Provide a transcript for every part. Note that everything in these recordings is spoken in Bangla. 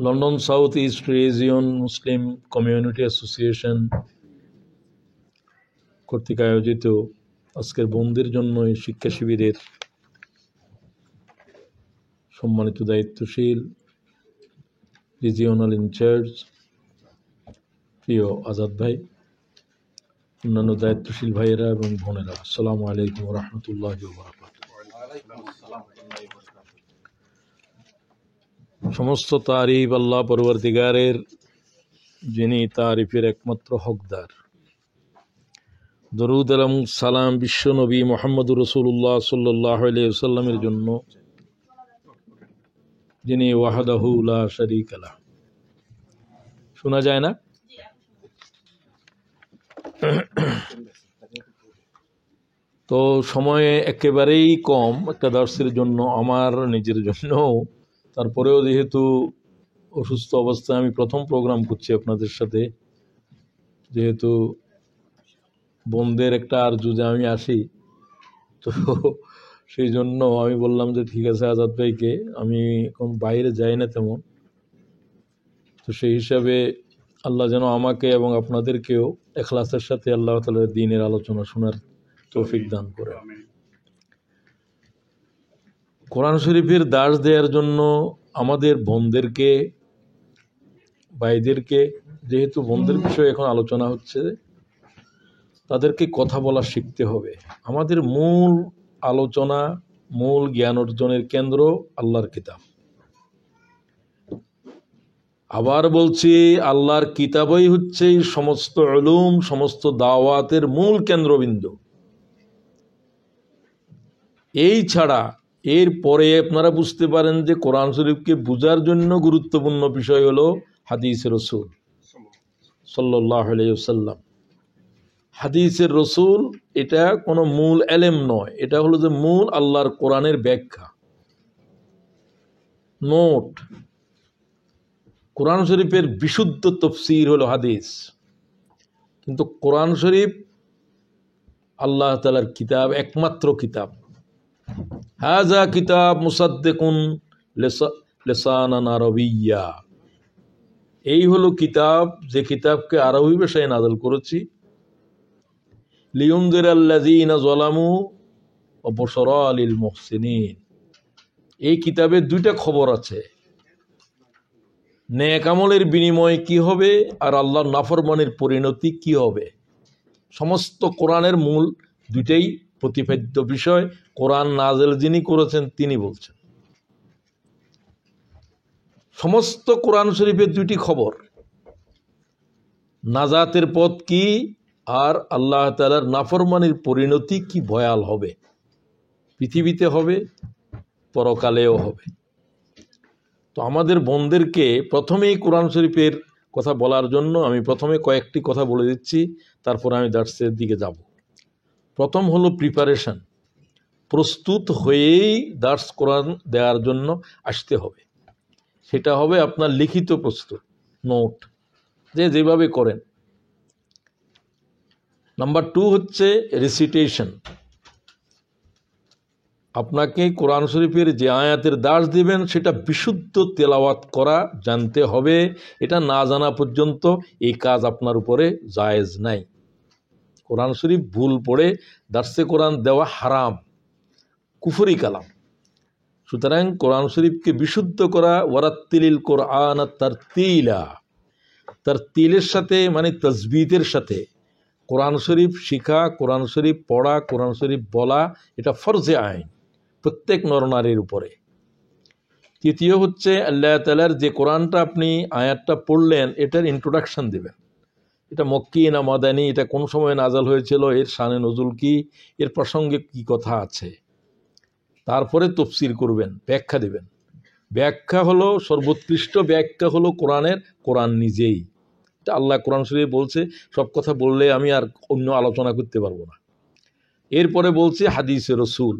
London south east region Muslim community association কর্তৃক আয়োজিত আজকের বন্ধুদের জন্য এই শিক্ষা শিবিরের সম্মানিত দায়িত্বশীল রিজিওনাল ইনচার্জ প্রিয় আজাদ ভাই, অন্যান্য দায়িত্বশীল ভাইয়েরা এবং বোনেরা, আসসালামু আলাইকুম ওয়া রাহমাতুল্লাহি ওয়া বারাকাতুহু। সমস্ত তারিফ আল্লাহ পরবর্তীগারের, যিনি তারিফের একমাত্র হকদার। দরুদ এবং সালাম বিশ্ব নবী মুহাম্মদুর রাসূলুল্লাহ সাল্লাল্লাহু আলাইহি ওয়াসাল্লামের জন্য, যিনি ওয়াহদাহু লা শারীকা লাহ। শোনা যায় না? তো সময় একেবারেই কম একটা দার্সের জন্য, আমার নিজের জন্য। তারপরেও যেহেতু অসুস্থ অবস্থায় আমি প্রথম প্রোগ্রাম করছি আপনাদের সাথে, যেহেতু বন্ধের একটা আরজু যে আমি আসি, তো সেই জন্য আমি বললাম যে ঠিক আছে আজাদ ভাইকে, আমি এখন বাইরে যাই না তেমন, তো সেই হিসাবে আল্লাহ যেন আমাকে এবং আপনাদেরকেও এখলাসের সাথে আল্লাহ তাআলার দ্বীনের আলোচনা শোনার তৌফিক দান করে। কোরআন শরীফের দাস দেওয়ার জন্য আমাদের বোনদেরকে, ভাইদেরকে, যেহেতু বোনদের বিষয়ে এখন আলোচনা হচ্ছে, তাদেরকে কথা বলা শিখতে হবে। আমাদের মূল আলোচনা, মূল জ্ঞান অর্জনের কেন্দ্র আল্লাহর কিতাব। আবার বলছি, আল্লাহর কিতাবই হচ্ছে সমস্ত উলুম, সমস্ত দাওয়াতের মূল কেন্দ্রবিন্দু। এই ছাড়া এর পরে আপনারা বুঝতে পারেন যে কোরআন শরীফকে বোঝার জন্য গুরুত্বপূর্ণ বিষয় হলো হাদিসের রাসূল সাল্লাল্লাহু আলাইহি ওয়াসাল্লাম। হাদিসের রাসূল এটা কোনো মূল এলেম নয়, এটা হলো যে মূল আল্লাহর কোরআনের ব্যাখ্যা, নোট। কোরআন শরীফের বিশুদ্ধ তাফসীর হলো হাদিস, কিন্তু কোরআন শরীফ আল্লাহ তাআলার কিতাব, একমাত্র কিতাব। হাযা কিতাব মুসাদ্দিকুন লিসানান আরাবিয়্যা, এই হলো কিতাব, যে কিতাবকে আরবি ভাষায় নাযিল করেছি। লিয়ুনযিরাল্লাযীনা যালামু ওয়া বুশরা লিল মুহসিনিন। এই কিতাবে দুইটা খবর আছে, নেক আমলের বিনিময়ে কি হবে আর আল্লাহর নাফরমানির পরিণতি কি হবে। সমস্ত কোরআনের মূল দুইটাই প্রতিপাদ্য বিষয়। কোরআন নাযিল যিনি করেছেন তিনি বলছেন। সমস্ত কোরআন শরীফের দুইটি খবর, নাজাতের পথ কি আর আল্লাহ তাআলার নাফরমানির পরিণতি কি ভয়াল হবে, পৃথিবীতে হবে, পরকালেও হবে। তো আমাদের বোনদেরকে প্রথমেই কোরআন শরীফের কথা বলার জন্য আমি প্রথমে কয়েকটি কথা বলে দিচ্ছি, তারপর আমি দার্সের দিকে যাব। প্রথম হলো প্রিপারেশন, প্রস্তুত হয়েই দার্স কোরআন দেওয়ার জন্য আসতে হবে। সেটা হবে আপনার লিখিত প্রস্তুত, নোট, যেভাবে করেন। নাম্বার 2 হচ্ছে রিসিটেশন। আপনাকে কোরআন শরীফের যে আয়াতের দার্স দিবেন সেটা বিশুদ্ধ তেলাওয়াত করা জানতে হবে। এটা না জানা পর্যন্ত এই কাজ আপনার উপরে জায়েজ নাই। কোরআন শরীফ ভুল পড়ে দার্সে কোরআন দেওয়া হারাম, কুফরি কালাম। সুতরাং কোরআন শরীফকে বিশুদ্ধ করা, ওয়ারাত্তিলিল কোরআন তারতিলা, তারতিলের সাথে মানে তাজবিদের সাথে কোরআন শরীফ শিখা, কোরআন শরীফ পড়া, কোরআন শরীফ বলা, এটা ফরজে আইন প্রত্যেক নরনারীর উপরে। তৃতীয় হচ্ছে আল্লাহ তাআলার যে কোরআনটা আপনি আয়াতটা পড়লেন, এটার ইন্ট্রোডাকশন দেবেন। এটা মক্কি না মাদানী, এটা কোন সময় নাজাল হয়েছিল, এর শানে নজুল কি, এর প্রসঙ্গে কি কথা আছে। তারপরে তাফসীর করবেন, ব্যাখ্যা দেবেন। ব্যাখ্যা হলো সর্বোৎকৃষ্ট ব্যাখ্যা হলো কোরআনের, কোরআন নিজেই। এটা আল্লাহ কোরআন শরীফে বলছে, সব কথা বললে আমি আর অন্য আলোচনা করতে পারবো না। এরপরে বলছে হাদিসে রাসূল।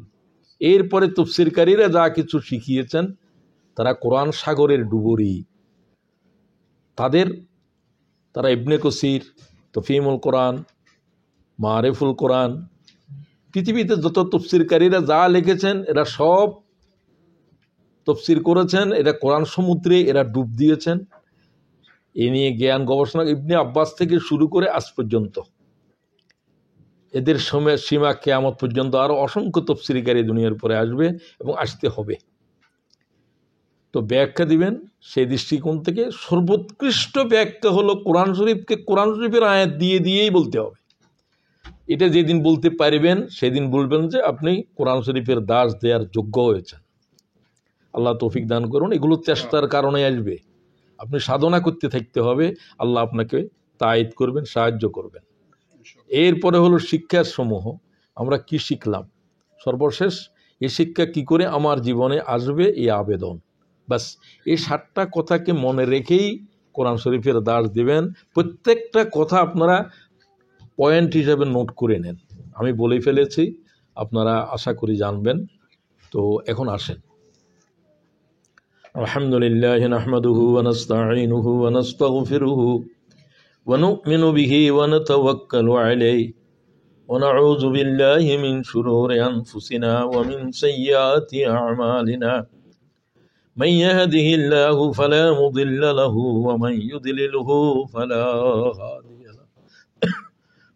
এরপরে তাফসীরকারীরা যা কিছু শিখিয়েছেন, তারা কোরআন সাগরের ডুবুরি। তারা ইবনে কাসির, তফহিমুল কোরআন, মারিফুল কোরআন, পৃথিবীতে যত তাফসীরকারীরা যা লিখেছেন, এরা সব তফসির করেছেন, এটা কোরআন সমুদ্রে এরা ডুব দিয়েছেন। এ নিয়ে জ্ঞান গবেষণা ইবনে আব্বাস থেকে শুরু করে আজ পর্যন্ত এদের সময় সীমা কিয়ামত পর্যন্ত আরো অসংখ্য তফসিরকারী দুনিয়ার উপরে আসবে এবং আসতে হবে। তো ব্যাখ্যা দিবেন সেই দৃষ্টিকোণ থেকে সর্বোৎকৃষ্ট ব্যাখ্যা হলো কোরআন শরীফকে কোরআন শরীফের আয়াত দিয়ে দিয়েই বলতে হবে। এটা যেদিন বলতে পারবেন সেদিন বলবেন যে আপনি কোরআন শরীফের দাস দেওয়ার যোগ্য হয়েছেন। আল্লাহ তৌফিক দান করুন। এগুলো চেষ্টার কারণে আসবে, আপনি সাধনা করতে থাকতে হবে, আল্লাহ আপনাকে তায়েদ করবেন, সাহায্য করবেন। এরপরে হলো শিক্ষার সমূহ, আমরা কি শিখলাম, সর্বশেষ এই শিক্ষা কি করে আমার জীবনে আসবে এই আবেদন। বাস এই 7টা কথাকে মনে রেখেই কোরআন শরীফের দাস দিবেন। প্রত্যেকটা কথা আপনারা পয়েন্ট হিসেবে নোট করে নেন, আমি বলেই ফেলেছি, আপনারা আশা করি জানবেন। তো এখন আসেন। আলহামদুলিল্লাহ নাহমাদুহু ওয়া নাস্তাঈনুহু ওয়া নাস্তাগফিরুহু ওয়া নু'মিনু বিহি ওয়া নাতাওয়াক্কালু আলাইহি ওয়া নাউযু বিল্লাহি মিন শুরুরি আনফুসিনা ওয়া মিন সাইয়্যাতি আ'মালিনা মান ইয়াহদিহিল্লাহু ফালা মুদিল্লা লাহু ওয়া মান ইউদ্লিলহু ফালা হাদিয়া লাহু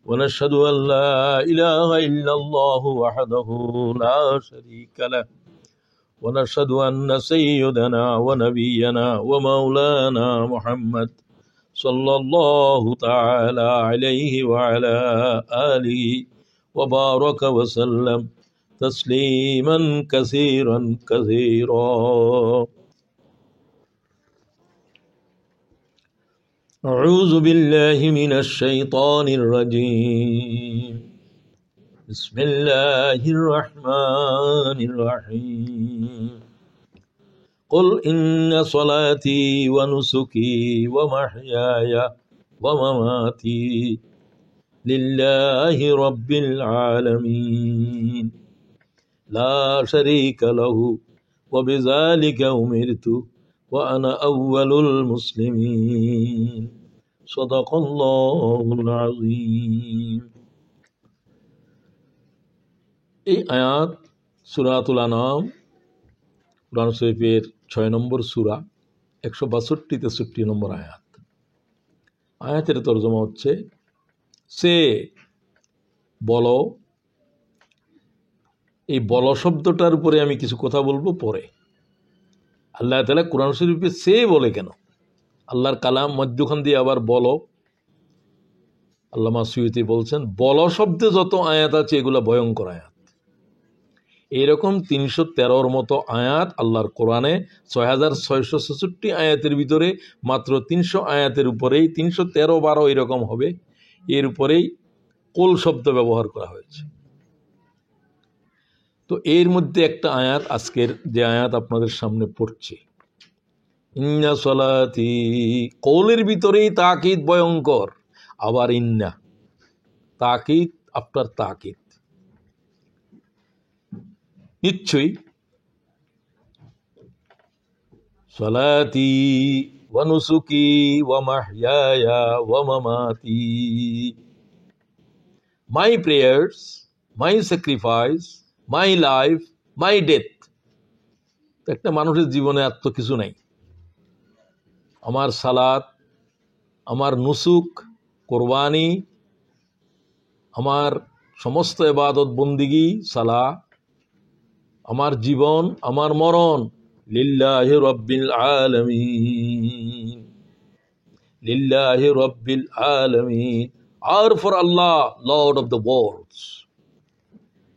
ওয়া নাশহাদু আন লা ইলাহা ইল্লাল্লাহু ওয়াহদাহু লা শারীকা লাহু ونشهد أن سيدنا ونبينا ومولانا محمد صلى الله تعالى عليه وعلى آله وبارك وسلم تسليما كثيرا كثيرا. أعوذ بالله من الشيطان الرجيم. بسم الله الرحمن الرحيم. قل إن صلاتي ونسكي ومحياي ومماتي لله رب العالمين لا شريك له وبذلك أمرت وأنا أول المسلمين صدق الله العظيم. এই আয়াত সূরাতুল আনাম, কোরআন শরীফের 6 নম্বর সূরা, 162-63 নম্বর আয়াত। আয়াতের তরজমা হচ্ছে সে বলো। এই বলো শব্দটার উপরে আমি কিছু কথা বলবো পরে। আল্লাহ তাআলা কোরআন শরীফে সে বলে কেন? আল্লাহর কালাম মধ্যখান দিয়ে আবার বলো। আল্লামা সুয়ুতি বলছেন বলো শব্দে যত আয়াত আছে এগুলো ভয়ঙ্কর আয়াত। এইরকম 313 মতো আয়াত আল্লাহর কোরআনে, 6666 আয়াতের ভিতরে মাত্র 300 আয়াতের উপরেই 313-12 এরকম হবে, এর উপরেই কোল শব্দ ব্যবহার করা হয়েছে। তো এর মধ্যে একটা আয়াত, আজকের যে আয়াত আপনাদের সামনে পড়ছে, ইন্না সলাতি, কৌলের ভিতরেই তাকিদ ভয়ঙ্কর, আবার ইন্না তাকিদ, আপনার তাকিদ নিশ্চয়ই। সলাতি ওয়া নুসুকি ওয়া মাহইয়ায়া ওয়া মামাতি, my prayers, my sacrifice, my life, my death. একটা মানুষের জীবনে আর তো কিছু নাই। আমার সালাত, আমার নুসুক, কোরবানি, আমার সমস্ত ইবাদত বন্দিগি, সালাহ, আমার জীবন, আমার মরণ, লিল্লাহি রাব্বিল আলামিন, লিল্লাহি রাব্বিল আলামিন, আর for Allah, lord of the worlds,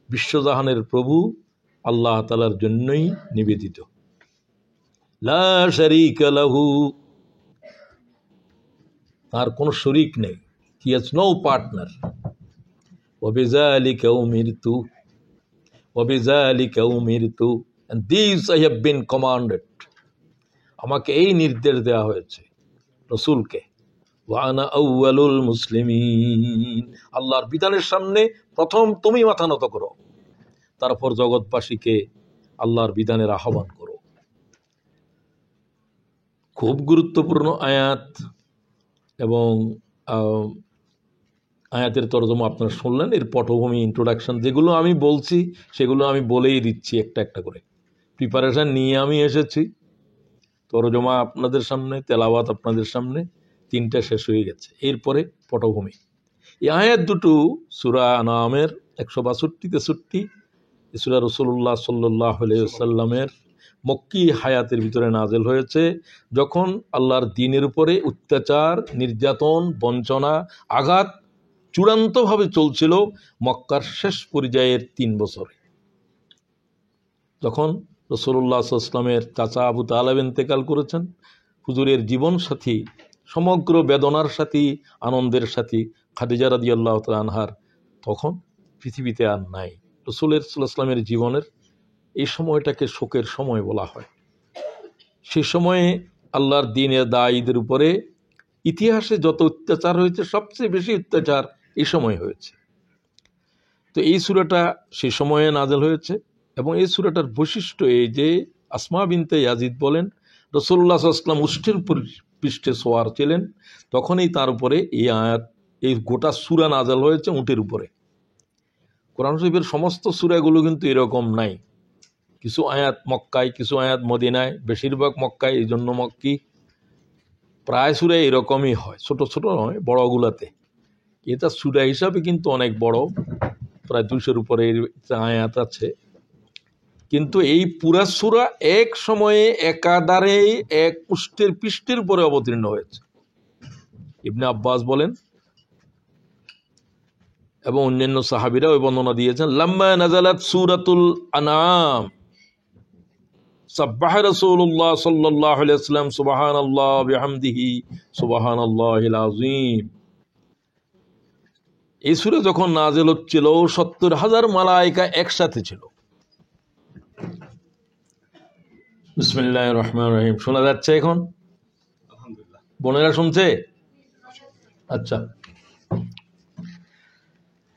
বিশ্বজাহানের প্রভু আল্লাহ তাআলার জন্যই নিবেদিত। লা শারীকা লাহু, তার কোনো শরীক নেই। He has no partner. ওয়া বিযালিকা উমিরতু, وَبِذَلِكَ أُمِرْتُ, and these I have been commanded, আমাকে এই নির্দেশ দেওয়া হয়েছে রাসূলকে। وَأَنَا أَوَّلُ الْمُسْلِمِينَ, আল্লাহর বিধানের সামনে প্রথম তুমি মাথা নত করো, তারপর জগৎবাসীকে আল্লাহর বিধানের আহ্বান করো। খুব গুরুত্বপূর্ণ আয়াত, এবং আয়াতের তরজমা আপনারা শুনলেন। এর পটভূমি, ইন্ট্রোডাকশন যেগুলো আমি বলছি সেগুলো আমি বলেই দিচ্ছি একটা একটা করে, প্রিপারেশান নিয়ে আমি এসেছি, তরজমা আপনাদের সামনে, তেলাওয়াত আপনাদের সামনে, 3টা শেষ হয়ে গেছে। এরপরে পটভূমি। এই আয়াত দুটো সূরা আনামের 162-63, সূরা রাসূলুল্লাহ সাল্লাল্লাহু আলাইহি ওয়াসাল্লামের মক্কি হায়াতের ভিতরে নাজেল হয়েছে, যখন আল্লাহর দ্বীনের উপরে অত্যাচার, নির্যাতন, বঞ্চনা, আঘাত চূড়ান্তভাবে চলছিল মক্কার শেষ পর্যায়ের 3 বছরে। যখন রাসূলুল্লাহ সাল্লাল্লাহু আলাইহি ওয়াসাল্লামের চাচা আবু তালেব ইন্তেকাল করেছেন, হুজুরের জীবন সাথী, সমগ্র বেদনার সাথী, আনন্দের সাথী খাদিজা রাদিয়াল্লাহু তাআলা আনহার তখন পৃথিবীতে আর নাই। রাসূলের সাল্লাল্লাহু আলাইহি ওয়াসাল্লামের জীবনের এই সময়টাকে শোকের সময় বলা হয়। সে সময়ে আল্লাহর দ্বীনের দায়ীদের উপরে ইতিহাসে যত অত্যাচার হয়েছে, সবচেয়ে বেশি অত্যাচার এই সময় হয়েছে। তো এই সূরাটা সে সময়ে নাজেল হয়েছে, এবং এই সূরাটার বৈশিষ্ট্য এই যে আসমা বিনতে ইয়াজিদ বলেন, রাসূলুল্লাহ সাল্লাল্লাহু আলাইহি ওয়াসাল্লাম উষ্ঠের পৃষ্ঠে সোয়ার ছিলেন, তখনই তার উপরে এই আয়াত, এই গোটা সূরা নাজেল হয়েছে উটের উপরে। কোরআন শরীফের সমস্ত সূরাগুলো কিন্তু এরকম নাই। কিছু আয়াত মক্কায়, কিছু আয়াত মদিনায়, বেশিরভাগ মক্কায়, এই জন্য মক্কি। প্রায় সূরা এরকমই হয়, ছোট ছোট নয়, বড়গুলাতে। এটা সূরা হিসাবে কিন্তু অনেক বড়, প্রায় 200-এর উপরে আয়াত আছে। কিন্তু এই পুরা সূরা এক সময়ে একাধারে এক উষ্টের পৃষ্ঠের উপরে অবতীর্ণ হয়েছে। ইবনে আব্বাস বলেন এবং অন্যান্য সাহাবীরা ওই বর্ণনা দিয়েছেন, লাম্মা নাযালাত সূরাতুল আনআম সাব্বাহা রাসূলুল্লাহ সাল্লাল্লাহু আলাইহি ওয়াসাল্লাম সুবহানাল্লাহি ওয়া বিহামদিহি সুবহানাল্লাহিল আযীম। এই সূরা যখন নাযিল হচ্ছিল, 70,000 মালায়েকা একসাথে ছিল। বিসমিল্লাহির রহমানির রহিম। শোনা যাচ্ছে এখন? আলহামদুলিল্লাহ। বোনেরা শুনছে? আচ্ছা,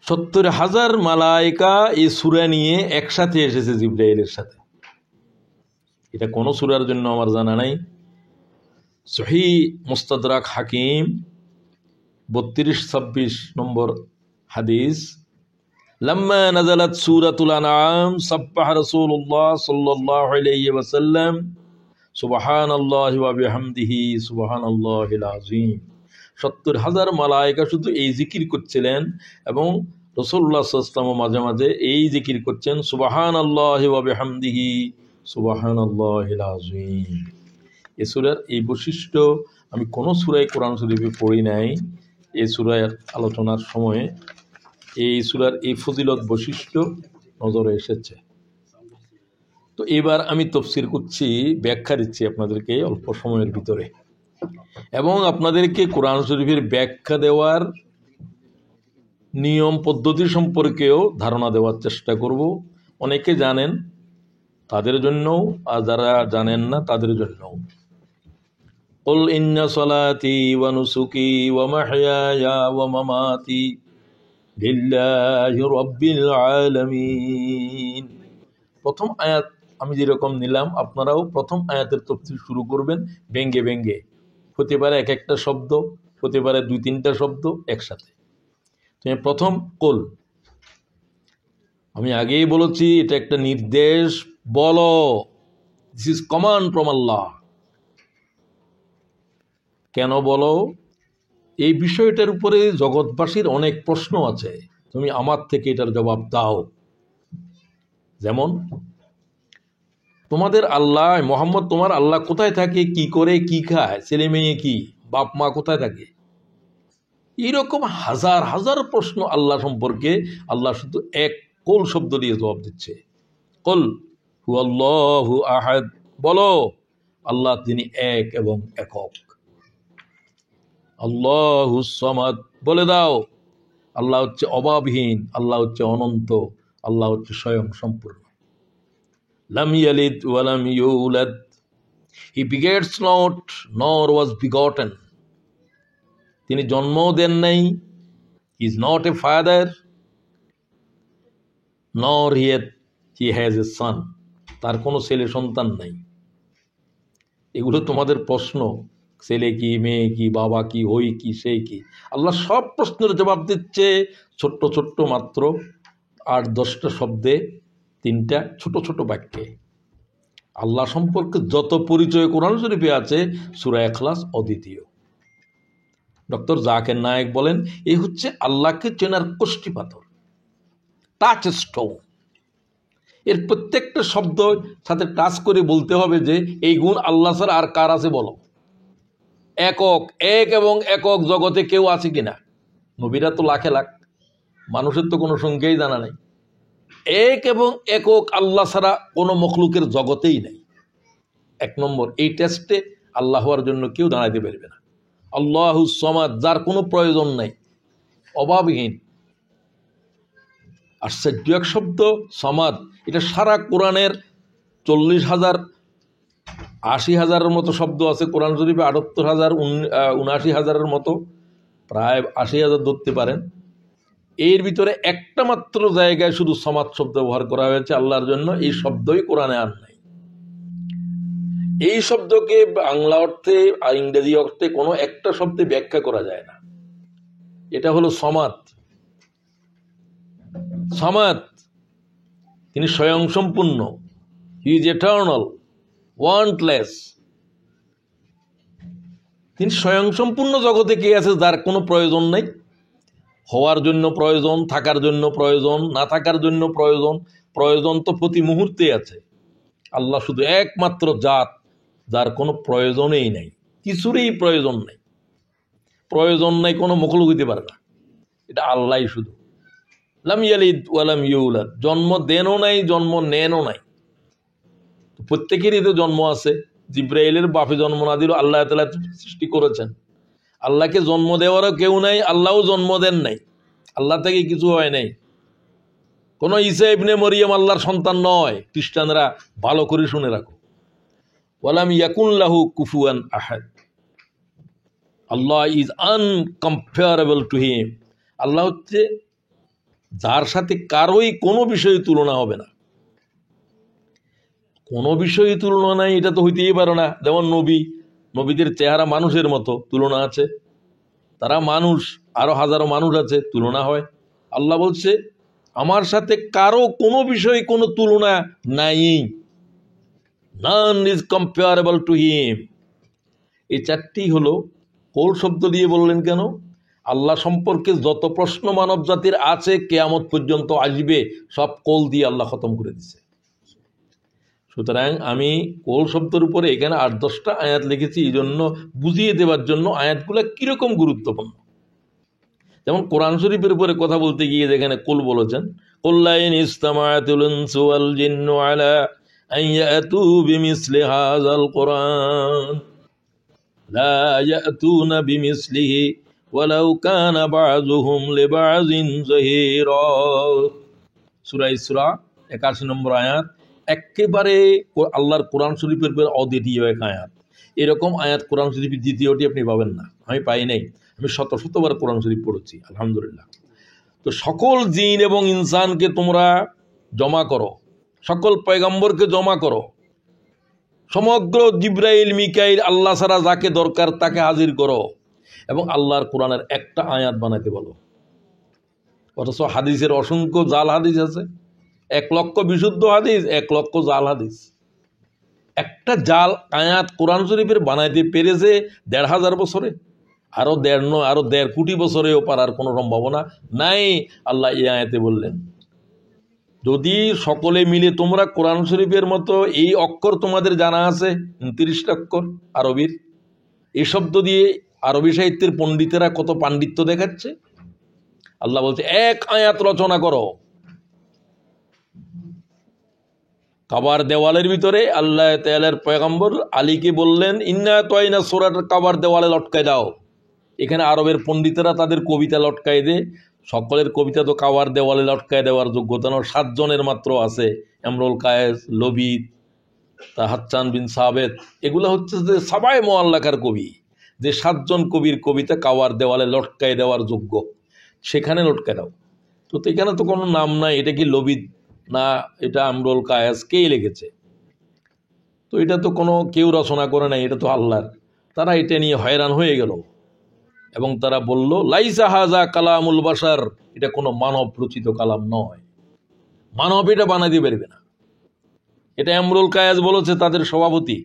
70,000 মালায়েকা এই সূরা নিয়ে একসাথে এসেছে জিবরাইলের সাথে। এটা কোন সূরার জন্য আমার জানা নাই। সহিহ মুস্তাদরাক হাকিম 32-26 নম্বর হাদিস, লাম্মা নাযালাত সূরাতুল আনআম সাব্বাহা রাসূলুল্লাহ সাল্লাল্লাহু আলাইহি ওয়াসাল্লাম সুবহানাল্লাহি ওয়া বিহামদিহি সুবহানাল্লাহিল আযীম। 70,000 মালায়েকা শুধু এই জিকির করছিলেন, এবং রাসূলুল্লাহ সাল্লাল্লাহু আলাইহি ওয়াসাল্লাম মাঝে মাঝে এই জিকির করছেন, সুবহানাল্লাহি ওয়া বিহামদিহি সুবহানাল্লাহিল আযীম। এই সূরার এই বৈশিষ্ট্য আমি কোন সূরায় কোরআন শরীফে পড়ি নাই। এই সূরার আলোচনার সময়ে এই সূরার এই ফজিলত বৈশিষ্ট্য নজরে এসেছে। তো এবার আমি তাফসীর করছি, ব্যাখ্যা দিচ্ছি আপনাদেরকে অল্প সময়ের ভিতরে, এবং আপনাদেরকে কোরআন শরীফের ব্যাখ্যা দেওয়ার নিয়ম পদ্ধতি সম্পর্কেও ধারণা দেওয়ার চেষ্টা করব। অনেকে জানেন তাদের জন্যও, আর যারা জানেন না তাদের জন্যও। কুল ইন্না সলাতি ওয়া নুসুকি ওয়া মাহইয়ায়া ওয়া মামাতি লিল্লাহি রাব্বিল আলামিন। প্রথম আয়াত আমি যেরকম নিলাম, আপনারাও প্রথম আয়াতের তাফসীর শুরু করবেন ব্যঙ্গে ব্যঙ্গে। হতে পারে এক একটা শব্দ, হতে পারে 2-3টা শব্দ একসাথে। প্রথম কুল, আমি আগেই বলেছি এটা একটা নির্দেশ, বলো, দিস ইজ কমান্ড ফ্রম আল্লাহ। কেন বলো? এই বিষয়টার উপরে জগৎবাসীর অনেক প্রশ্ন আছে, তুমি আমার থেকে এটার জবাব দাও। যেমন, তোমাদের আল্লাহ মোহাম্মদ, তোমার আল্লাহ কোথায় থাকে, কি করে, কি খায়, ছেলে মেয়ে কি, বাপ মা কোথায় থাকে, এইরকম হাজার হাজার প্রশ্ন আল্লাহ সম্পর্কে আল্লাহ শুধু এক কুল শব্দ দিয়ে জবাব দিচ্ছে। কুল হুয়াল্লাহু আহাদ, বলো আল্লাহ তিনি এক এবং একক। আল্লাহুস সামাদ, বলে দাও আল্লাহ হচ্ছে অভাবহীন, আল্লাহ হচ্ছে অনন্ত, আল্লাহ হচ্ছে স্বয়ং সম্পূর্ণ। লাম ইয়ালিদ ওয়া লাম ইউলাদ, হি begets not nor was begotten, তিনি জন্মও দেন নাই, he is not a father, nor yet he has a son, তার কোনো ছেলে সন্তান নাই। এগুলো তোমাদের প্রশ্ন, ছেলে কি, মেয়ে কি, বাবা কি, হই কি, সেই কি, আল্লাহ সব প্রশ্নের জবাব দিচ্ছে ছোট্ট ছোট্ট মাত্র 8-10টা শব্দে, 3টা ছোট ছোট বাক্যে। আল্লাহ সম্পর্কে যত পরিচয় কোরআন শরীফে আছে সূরা ইখলাস অদ্বিতীয়। ডক্টর জাকির নায়েক বলেন এই হচ্ছে আল্লাহকে চেনার কষ্টি পাথর, টাচ স্টোন। এর প্রত্যেকটা শব্দ সাথে টাচ করে বলতে হবে যে এই গুণ আল্লাহ ছাড়া আর কার আছে বলো। একক, এক এবং একক জগতে কেউ আছে কিনা? নবীরা তো লাখে লাখ, মানুষের তো কোনো সংখ্যাই জানা নেই। এক এবং একক আল্লাহ ছাড়া কোনো মখলুকের জগতেই নেই। এক নম্বর, এই টেস্টে আল্লাহ হওয়ার জন্য কেউ দাঁড়াইতে পারবে না। আল্লাহুস সামাদ, যার কোনো প্রয়োজন নাই, অভাবহীন। আশ্চর্য এক শব্দ সামাদ, এটা সারা কোরআনের 40,000 80,000-এর মতো শব্দ আছে কোরআন শরীফে, 78,000 79,000-এর মতো, প্রায় 80,000 ধরতে পারেন। এর ভিতরে একটা মাত্র জায়গায় শুধু সামাদ শব্দ ব্যবহার করা হয়েছে আল্লাহর জন্য, এই শব্দই কোরআনে আর নাই। এই শব্দকে বাংলা অর্থে আর ইংরেজি অর্থে কোনো একটা শব্দে ব্যাখ্যা করা যায় না। এটা হলো সামাদ। সামাদ, তিনি স্বয়ং সম্পূর্ণ, হি ইজ এটার্নাল, ওয়ান্টলেস। তিনি স্বয়ং সম্পূর্ণ জগতে কে আছে যার কোনো প্রয়োজন নেই। হওয়ার জন্য প্রয়োজন, থাকার জন্য প্রয়োজন, না থাকার জন্য প্রয়োজন, প্রয়োজন তো প্রতি মুহূর্তে আছে। আল্লাহ শুধু একমাত্র জাত যার কোনো প্রয়োজনই নেই, কিছুরই প্রয়োজন নেই। প্রয়োজন নাই কোনো মখলুক হইতে পারে না, এটা আল্লাহ শুধু। লাম ইয়ালিদ ওয়ালাম ইউলাদ, জন্ম দেনও নাই, জন্ম নেনও নাই। প্রত্যেকেরই তো জন্ম আছে। জিব্রাইলের বাপে জন্ম না দিল, আল্লাহ তাআলা সৃষ্টি করেছেন। আল্লাহকে জন্ম দেওয়ারও কেউ নাই, আল্লাহও জন্ম দেন নাই, আল্লাহ থেকে কিছু হয় নাই। কোন ঈসা ইবনে মরিয়ম আল্লাহর সন্তান নয়। খ্রিস্টানরা ভালো করে শুনে রাখো, ওয়ালাম ইয়াকুন লাহু কুফুয়ান আহাদ। আল্লাহ ইজ আনকম্পেয়ারেবল টু হিম। আল্লাহ হচ্ছে যার সাথে কারোই কোনো বিষয়ে তুলনা হবে না। কোনো বিষয়ে তুলনা নাই, এটা তো হইতেই পারে না। যেমন নবীদের চেহারা মানুষের মতো, তুলনা আছে। তারা মানুষ, আরো হাজারো মানুষ আছে, তুলনা হয়। আল্লাহ বলছে আমার সাথে কারো কোনো বিষয়ে কোনো তুলনা নাই। None is comparable to him. এই চারটি হলো কোল শব্দ দিয়ে বললেন কেন? আল্লাহ সম্পর্কে যত প্রশ্ন মানব জাতির আছে কিয়ামত পর্যন্ত আসবে, সব কোল দিয়ে আল্লাহ খতম করে দিচ্ছে। সুতরাং আমি কোল শব্দের উপরে এখানে 8-10টা আয়াত লিখেছি এই জন্য বুঝিয়ে দেওয়ার জন্য আয়াতগুলো কিরকম গুরুত্বপূর্ণ। যেমন কোরআন শরীফের উপরে কথা বলতে গিয়ে যেখানে কুল বলেছেন, কুল্লাইন ইসতামাআতুল ইনসু ওয়াল জিন্নু আলা আন ইয়াতু বিমিসলি হাযাল কুরআন লা ইয়াতুনা বিমিসলিহি ওয়ালাউ কানা বাযুহুম লিবাযিন যাহিরা। সূরা ইসরা 81 নম্বর আয়াত। একেবারে আল্লাহর কোরআন শরীফের অদ্বিতীয় এক আয়াত। এরকম আয়াত কোরআন শরীফের দ্বিতীয়টি আপনি পাবেন না, আমি পাই নাই। আমি শতবার কোরআন শরীফ পড়েছি, আলহামদুলিল্লাহ। তো সকল জিন এবং ইনসানকে তোমরা জমা করো, সকল পয়গম্বরকে জমা করো, সমগ্র জিব্রাইল মিকাইল আল্লাহ ছাড়া যাকে দরকার তাকে হাজির করো, এবং আল্লাহর কোরআনের একটা আয়াত বানাতে বলো। অথচ হাদিসের অসংখ্য জাল হাদিস আছে, 1 লক্ষ বিশুদ্ধ হাদিস, 1 লক্ষ জাল হাদিস। একটা জাল আয়াত কোরআন শরীফের বানাইতে পেরেছে 1,500 বছরে, আরো 1.5 কোটি বছরেও পারার কোনো সম্ভাবনা নাই। আল্লাহ এই আয়াতে বললেন যদি সকলে মিলে তোমরা কোরআন শরীফের মতো এই অক্ষর তোমাদের জানা আছে 29টা অক্ষর আরবির, এই শব্দ দিয়ে আরবি সাহিত্যের পণ্ডিতেরা কত পাণ্ডিত্য দেখাচ্ছে। আল্লাহ বলছে এক আয়াত রচনা করো। কাবার দেওয়ালের ভিতরে আল্লাহ তাআলার পয়গম্বর আলীকে বললেন ইন্না তাইনা সূরাটা কাবার দেওয়ালে লটকায় দাও। এখানে আরবের পণ্ডিতেরা তাদের কবিতা লটকায় দেয়। সকলের কবিতা তো কাবার দেওয়ালে লটকায় দেওয়ার যোগ্যতা নয়। 7 জনের মাত্র আছে, ইমরুল কায়েস, লবিদ, তা হাচ্চান বিন সাবেত। এগুলো হচ্ছে যে সাবায়ে মুআল্লাকার কবি, যে 7 জন কবির কবিতা কাবার দেওয়ালে লটকায় দেওয়ার যোগ্য, সেখানে লটকায় দাও। তো এখানে তো কোনো নাম নাই, এটা কি লবিদ না এটা ইমরুল কায়েস, কে লিখেছে? তো এটা তো কোনো কেউ রচনা করে নাই, এটা তো আল্লাহর। তারা এটা নিয়ে হয়রান হয়ে গেল এবং তারা বলল লাইসা হাজা কালামুল বাশার, এটা কোনো মানব রচিত কালাম নয়, মানব এটা বানাইতে পারবে না। এটা এমরুল কায়াস বলেছে, তাদের সভাপতি,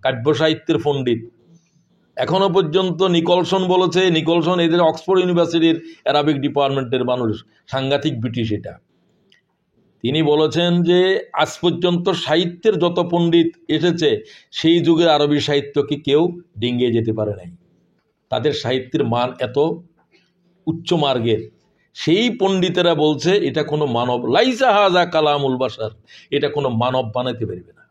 কাব্য সাহিত্যের পণ্ডিত। এখনো পর্যন্ত নিকলসন বলেছে, নিকলসন এদের অক্সফোর্ড ইউনিভার্সিটির অ্যারাবিক ডিপার্টমেন্টের মানুষ, সাংঘাতিক ব্রিটিশ এটা। তিনি বলেছেন যে আজ পর্যন্ত সাহিত্যের যত পণ্ডিত এসেছে সেই যুগে আরবি সাহিত্যকে কেউ ডিঙ্গিয়ে যেতে পারে নাই। তাদের সাহিত্যের মান এত উচ্চ মার্গের। সেই পণ্ডিতেরা বলছে এটা কোনো মানব, লাইসা হাজা কালামুল বাশার, এটা কোনো মানব বানাতে পারবে না।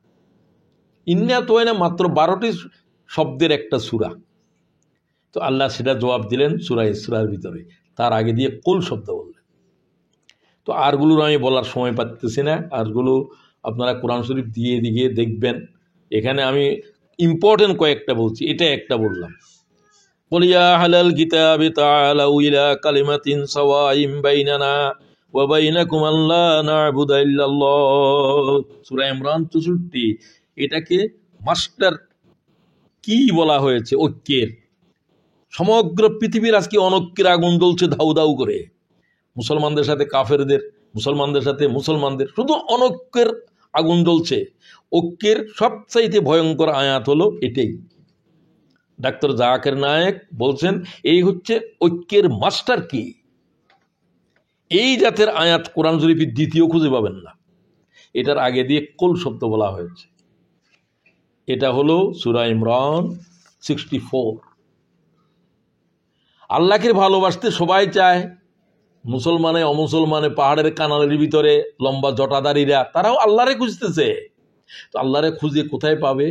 ইন্না তো না মাত্র 12টি শব্দের একটা সূরা। তো আল্লাহ সেটা জবাব দিলেন সূরা ইসরার ভিতরে, তার আগে দিয়ে কুল শব্দ বললেন। তো আরগুলোর আমি বলার সময় পাচ্তেছি না, আরগুলো আপনারা কোরআন শরীফ দিয়ে দিকে দেখবেন। এখানে আমি ইম্পর্টেন্ট কয়েকটা বলছি, এটা একটা বললাম, বলিয়া হালাল কিতাবি তাআলাউ ইলা কালিমাতিন সাওয়াইম বাইনানা ওয়া বাইনাকুম আল্লা না'বুদা ইল্লাল্লাহ, সূরা ইমরান 64। এটাকে মাস্টার কি বলা হয়েছে? ঐক্যের। সমগ্র পৃথিবীর আজকে অনৈক্যের আগুন জ্বলছে ধাউ ধাউ করে, মুসলমানদের সাথে কাফেরদের, মুসলমানদের সাথে মুসলমানদের, শুধু অনৈক্যের আগুন জ্বলছে। ঐক্যের সবচাইতে ভয়ঙ্কর আয়াত হলো এটাই। ডাক্তার জাকির নায়েক বলছেন এই হচ্ছে ঐক্যের মাস্টার কি। এই জাতের আয়াত কোরআন শরীফের দ্বিতীয় খুঁজে পাবেন না। এটার আগে দিয়ে কুল শব্দ বলা হয়েছে। এটা হলো সূরা ইমরান 64। আল্লাহকে ভালোবাসতে সবাই চায়, মুসলমানে অমুসলমানে, পাহাড়ের কানালের ভিতরে লম্বা জটাদারীরা, তারাও আল্লাহরে খুঁজতেছে। তো আল্লাহরে খুঁজে কোথায় পাবে?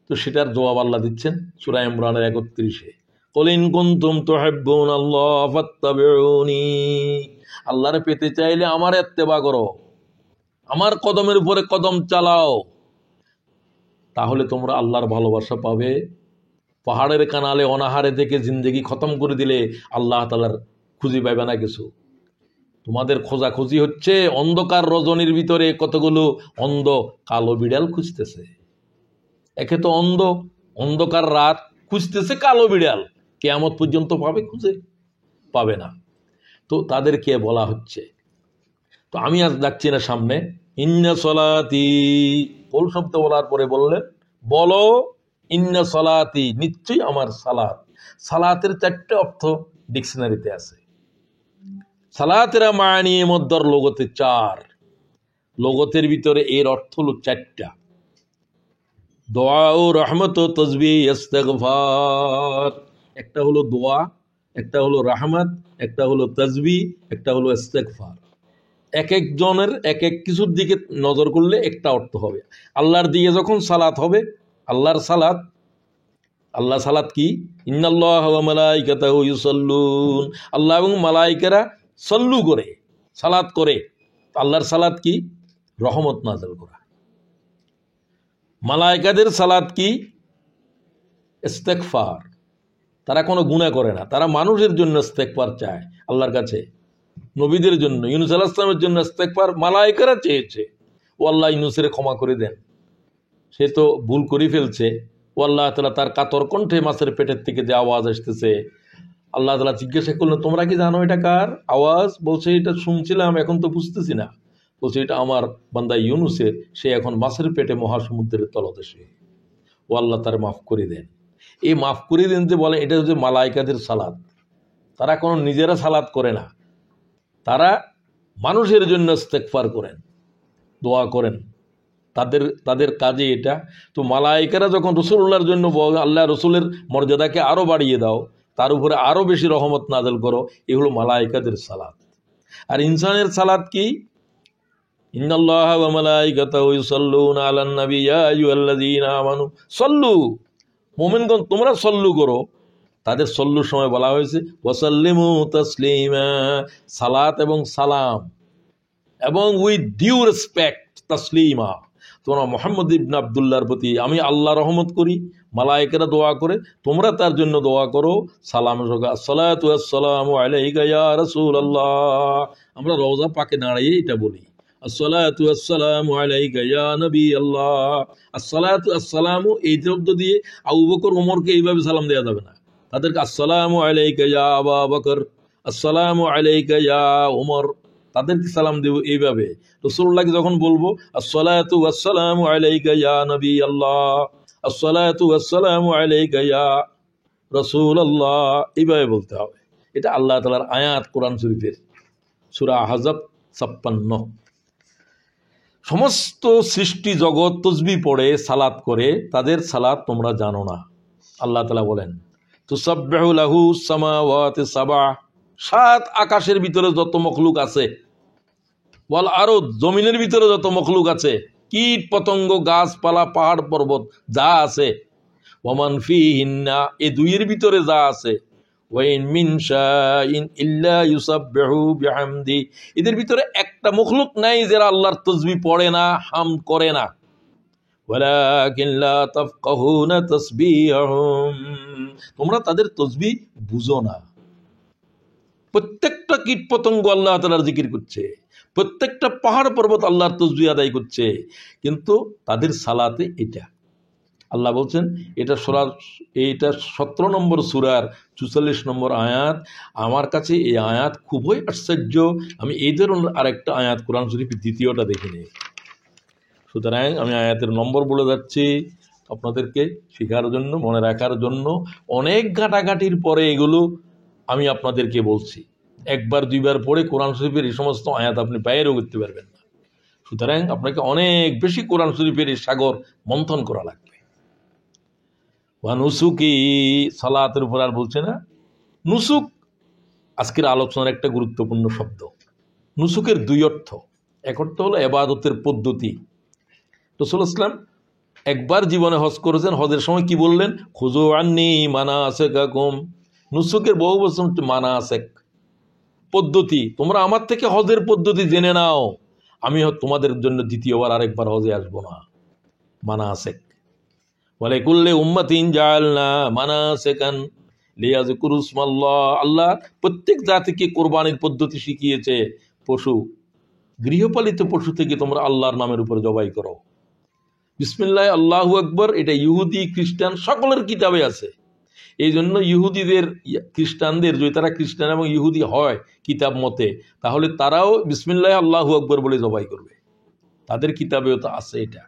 তো সেটার জবাব আল্লাহ দিচ্ছেন সূরা ইমরানের 31-এ, কুল ইন কুনতুম তুহিব্বুনাল্লাহ ফাত্তাবিউনি, আল্লাহরে পেতে চাইলে আমার ইত্তেবা করো, আমার কদমের উপরে কদম চালাও, তাহলে তোমরা আল্লাহর ভালোবাসা পাবে। পাহাড়ের কানালে অনাহারে থেকে জিন্দেগি খতম করে দিলে আল্লাহ তাআলার খুঁজে পাবে না কিছু। তোমাদের খোঁজাখুঁজি হচ্ছে অন্ধকার রজনীর ভিতরে, কতগুলো অন্ধ কালো বিড়াল খুঁজতেছে। একে তো অন্ধকার রাত খুঁজতেছে কালো বিড়াল, কিয়ামত পর্যন্ত পাবে? খুঁজে পাবে না। তো তাদেরকে বলা হচ্ছে। তো আমি আজ যাচ্ছি না সামনে, ইন্না সলাতি, কোল শব্দ বলার পরে বললেন বলো ইন্না সলাতি, নিশ্চয়ই আমার সালাত। সালাতের 4টে অর্থ ডিকশনারিতে আছে। সালাতের মানি মধ্যর লোগতে 4, লোগতের ভিতরে এর অর্থ হলো 4টা। দোয়া ও রহমত ও তসবিহ ইস্তেগফার, একটা হলো দোয়া, একটা হলো রহমত, একটা হলো তসবিহ, একটা হলো ইস্তেগফার। এক একজনের এক এক কিছুর দিকে নজর করলে একটা অর্থ হবে। আল্লাহর দিকে যখন সালাত হবে, আল্লাহর সালাত, আল্লাহ সালাত কি? ইন্নাল্লাহ ওয়া মালাইকাতাহু ইউসাল্লুন, আল্লাহ এবং মালাইকারা সল্লু করে, সালাত করে। আল্লাহর সালাত কি? রহমত নাযিল করা। মালাইকাদের সালাত কি? ইস্তেগফার। তারা কোনো গুনাহ করে না, তারা মানুষের জন্য ইস্তেগফার চায় আল্লাহর কাছে। নবীদের জন্য, ইউনূস আলাইহিস সালামের জন্য ইস্তেগফার মালাইকারা চেয়েছে, ও আল্লাহ ইউনূসের ক্ষমা করে দেন, সে তো ভুল করে ফেলছে। ও আল্লাহ তাআলা তার কাতর কণ্ঠে মাছের পেটের থেকে যে আওয়াজ আসতেছে, আল্লাহ তাআলা জিজ্ঞাসা করলেন তোমরা কি জানো এটা কার আওয়াজ? বলছে এটা শুনছিলাম, এখন তো বুঝতেছি না। বলছে এটা আমার বান্দা ইউনূসের, সে এখন মাছের পেটে মহাসমুদ্রের তলদেশে। ও আল্লাহ তার মাফ করে দেন। এই মাফ করে দেন যে বলে, এটা হচ্ছে মালাইকাদের সালাত। তারা কোনো নিজেরা সালাত করে না, তারা মানুষের জন্য ইস্তেগফার করেন, দোয়া করেন, তাদের কাজে এটা। তো মালাইকারা যখন রাসূলুল্লাহর জন্য আল্লাহ রসুলের মর্যাদাকে আরো বাড়িয়ে দাও, তার উপরে আরো বেশি রহমত নাযিল করো, এগুলো মালাইকাদের সালাত। আর ইনসানের সালাত কি? ইন্নাল্লাহা ওয়া মালাইকাতাহু ইউসাল্লুনা আলান নবী ইয়া আইয়ুহাল্লাযীনা আমানু সাল্লু, মুমিনগণ তোমরা সল্লু করো। তাদের সল্লুর সময় বলা হয়েছে ওয়াসাল্লিমু তাসলিমা, সালাত এবং সালাম এবং উইথ ডিউ রেসপেক্ট, তাসলিমা। তোমরা মুহাম্মদ ইবনে আব্দুল্লাহর প্রতি আমি আল্লাহ রহমত করি, মালায়েকেরা দোয়া করে, তোমরা তার জন্য দোয়া করো, সালাম সঙ্গে আসসালাতু ওয়াসসালামু আলাইকা ইয়া রাসূলুল্লাহ। আমরা রওজা পাকে দাঁড়িয়ে এটা বলি, আসসালাতু ওয়াসসালামু আলাইকা ইয়া নবী আল্লাহ। আসসালাতু আসসালামু এই শব্দ দিয়ে আবু বকর ওমরকে এইভাবে সালাম দেওয়া যাবে না, তাদেরকে আসসালামু আলাইকা ইয়া আবু বকর, আসসালামু আলাইকা ইয়া ওমর, তাদেরকে সালাম দেব এইভাবে। রাসূলুল্লাহকে যখন বলবো আসসালাতু ওয়াসসালামু আলাইকা ইয়া নবী আল্লাহ, আসসালাতু ওয়াসসালামু আলাইকা ইয়া রাসূলুল্লাহ, এইভাবে বলতে হবে। এটা আল্লাহ তাআলার আয়াত কোরআন শরীফের, সূরা আহজাব 56। সমস্ত সৃষ্টি জগৎ তসবিহ পড়ে সালাত করে, তাদের সালাত তোমরা জানো না। আল্লাহ তাআলা বলেন তুসাব্বিহু লাহু সামাওয়াতি সাবআ, সাত আকাশের ভিতরে যত মখলুক আছে, ওয়াল আরদ, জমিনের ভিতরে যত মখলুক আছে, কীট পতঙ্গ গাছপালা পাহাড় পর্বত যা আছে, ওয়ামান ফিহিন্না, এই দুইয়ের ভিতরে যা আছে, ওয়াইন মিন শাইইন ইল্লা ইউসাব্বিহু বিহামদি, এদের ভিতরে একটা মখলুক নাই যারা আল্লাহর তাসবিহ পড়ে না, হামদ করে না। ওয়ালাকিন লা তাফকাহুনা তাসবিহাহুম, তোমরা তাদের তাসবিহ বুঝো না। প্রত্যেকটা কীট পতঙ্গ আল্লাহ তাআলার জিকির করছে, প্রত্যেকটা পাহাড় পর্বত আল্লাহর তাসবিহ আদায় করছে, কিন্তু তাদের সালাতে এটা। আল্লাহ বলছেন এইটা 17 নম্বর সূরার 44 নম্বর আয়াত। আমার কাছে এই আয়াত খুবই আশ্চর্য। আমি এই ধরনের আরেকটা আয়াত কোরআন শরীফের দ্বিতীয়টা দেখিনি। সুতরাং আমি আয়াতের নম্বর বলে যাচ্ছি আপনাদেরকে শেখার জন্য, মনে রাখার জন্য। অনেক ঘাটাঘাটির পরে এগুলো আমি আপনাদেরকে বলছি। একবার দুইবার পড়ে কোরআন শরীফের এই সমস্ত আয়াত আপনি বাইরেও করতে পারবেন না। সুতরাং আপনাকে অনেক বেশি কোরআন শরীফের এই সাগর মন্থন করা লাগবে। নুসুকি, সালাতের উপর আর বলছে না। নুসুক আজকের আলোচনার একটা গুরুত্বপূর্ণ শব্দ। নুসুকের দুই অর্থ। এক অর্থ হলো ইবাদতের পদ্ধতি। রাসূল ইসলাম একবার জীবনে হজ করেছেন, হজের সময় কি বললেন? খুযু আন্নী মানাসিকাকুম। নুসুকের বহু বচন মানাসিক, পদ্ধতি। তোমরা আমার থেকে হজের পদ্ধতি জেনে নাও, আমি তোমাদের জন্য দ্বিতীয়বার আরেকবার হজে আসবো না। মানাসিক। ওয়ালিকুল্লি উম্মাতিন জাআলনা মানাসিকান লিয়াযকুরু ইসমাল্লাহ। আল্লাহ প্রত্যেক জাতিকে কোরবানির পদ্ধতি শিখিয়েছে। পশু, গৃহপালিত পশু থেকে তোমরা আল্লাহর নামের উপরে জবাই করো। বিসমিল্লাহ আল্লাহু আকবার, এটা ইহুদি খ্রিস্টান সকলের কিতাবে আছে। এই জন্য ইহুদিদের, খ্রিস্টানদের, যদি তারা খ্রিস্টান এবং ইহুদি হয় কিতাব মতে, তাহলে তারাও বিসমিল্লাহ আল্লাহু আকবার বলে জবাই করবে। তাদের কিতাবেও তো আছে এটা,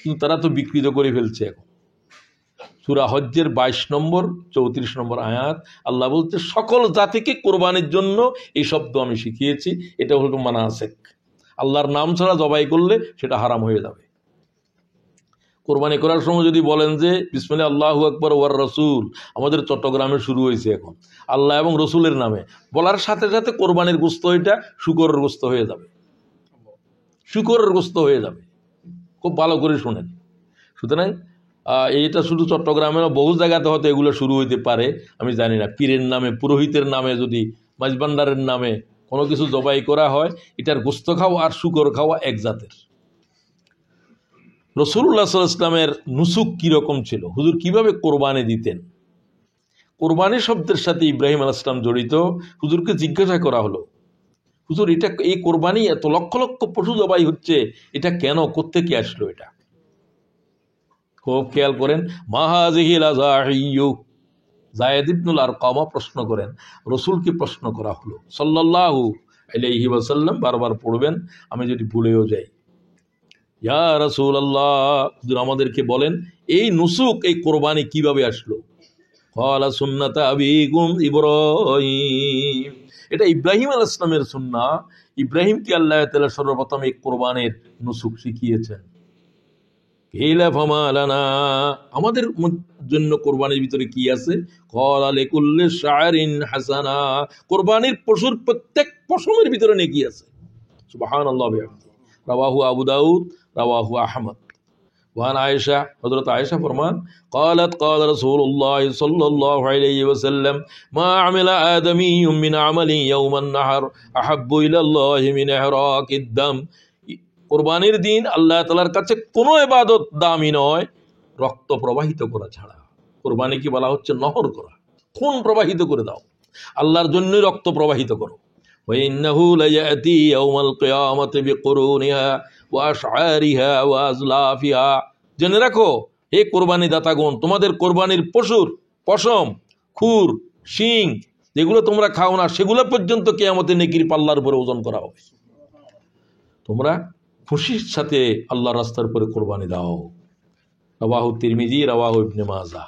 কিন্তু তারা তো বিকৃত করে ফেলছে এখন। সূরা হজ্জের 22 নম্বর 34 নম্বর আয়াত আল্লাহ বলছে সকল জাতিকে কোরবানির জন্য এই শব্দ আমি শিখিয়েছি। এটা হলো মানাসিক। আল্লাহর নাম ছাড়া জবাই করলে সেটা হারাম হয়ে যাবে। কোরবানি করার সময় যদি বলেন যে বিসমিল্লাহ আল্লাহু আকবার ওয়ার রাসূল, আমাদের চট্টগ্রামে শুরু হয়েছে এখন, আল্লাহ এবং রসুলের নামে বলার সাথে সাথে কোরবানির গোস্ত এটা শুকরের গোস্ত হয়ে যাবে, শুকরের গোস্ত হয়ে যাবে। খুব ভালো করে শোনেন। সুতরাং এইটা শুধু চট্টগ্রামে না, বহু জায়গাতে হয়তো এগুলো শুরু হইতে পারে, আমি জানি না। পীরের নামে, পুরোহিতের নামে, যদি মাঝবান্ডারের নামে কোনো কিছু জবাই করা হয়, এটার গোস্ত খাওয়া আর শুকর খাওয়া এক জাতের। রাসূলুল্লাহ সাল্লাল্লাহু আলাইহি ওয়াসাল্লামের নুসুক কীরকম ছিল, হুজুর কিভাবে কোরবানি দিতেন? কোরবানি শব্দের সাথে ইব্রাহিম আলাইহিস সালাম জড়িত। হুজুরকে জিজ্ঞাসা করা হলো, হুজুর এটা, এই কোরবানি এত লক্ষ লক্ষ পশু জবাই হচ্ছে, এটা কেন, কোত্থেকে আসলো? এটা খুব খেয়াল করেন। মাহাজিহিল আযাহিয়্যু, যায়েদ ইবনুল আরকাম প্রশ্ন করেন, রসুলকে প্রশ্ন করা হলো সাল্লাল্লাহু আলাইহি ওয়াসাল্লাম। বারবার পড়বেন, আমি যদি ভুলেও যাই। ইয়া রাসূলুল্লাহ, হুজুর আমাদেরকে বলেন এই নুসুক, এই কোরবানি কিভাবে আসলো? ক্বালা সুন্নাত আবিকুম ইব্রাহিম, এটা ইব্রাহিম আলাইহিস সালামের সুন্নাহ। ইব্রাহিমকে আল্লাহ তাআলা সর্বপ্রথম এই কোরবানির নুসুক শিখিয়েছেন। কিলা ফামা লানা, আমাদের জন্য কোরবানির ভিতরে কি আছে? ক্বালা লিকুল্লি শা'রিন হাসানা, কোরবানির পশুর প্রত্যেক পশমের ভিতরে নেকি আছে। সুবহানাল্লাহ বিহামদিহি। রাওয়াহু আবু দাউদ, রাওয়াহু আহমদ। ওয়ান আয়েশা, হযরত আয়েশা ফরমান, قالت قال رسول الله صلى الله عليه وسلم ما عمل آدمي من عمل يوم النحر أحب إلى الله من إحراق الدم। কোরবানির দিন আল্লাহ তাআলার কাছে কোনো ইবাদত দামি নয় রক্ত প্রবাহিত করা ছাড়া। কোরবানি কি বলা হচ্ছে? নহর করা, খুন প্রবাহিত করে দাও, আল্লাহর জন্যই রক্ত প্রবাহিত করো। وإنه ليأتي يوم القيامة بقرونها وأشعارها وأزلافها। জেনে রাখো হে কোরবানি দাতাগণ, তোমাদের কোরবানির পশুর পশম, খুর, শিং যেগুলো তোমরা খাও না, সেগুলো পর্যন্ত কিয়ামতে নেকির পাল্লার উপরে ওজন করা হবে। তোমরা খুশির সাথে আল্লাহর রাস্তার উপরে কোরবানি দাও। রাওয়াহু তিরমিজি, রাওয়াহু ইবনে মাজাহ।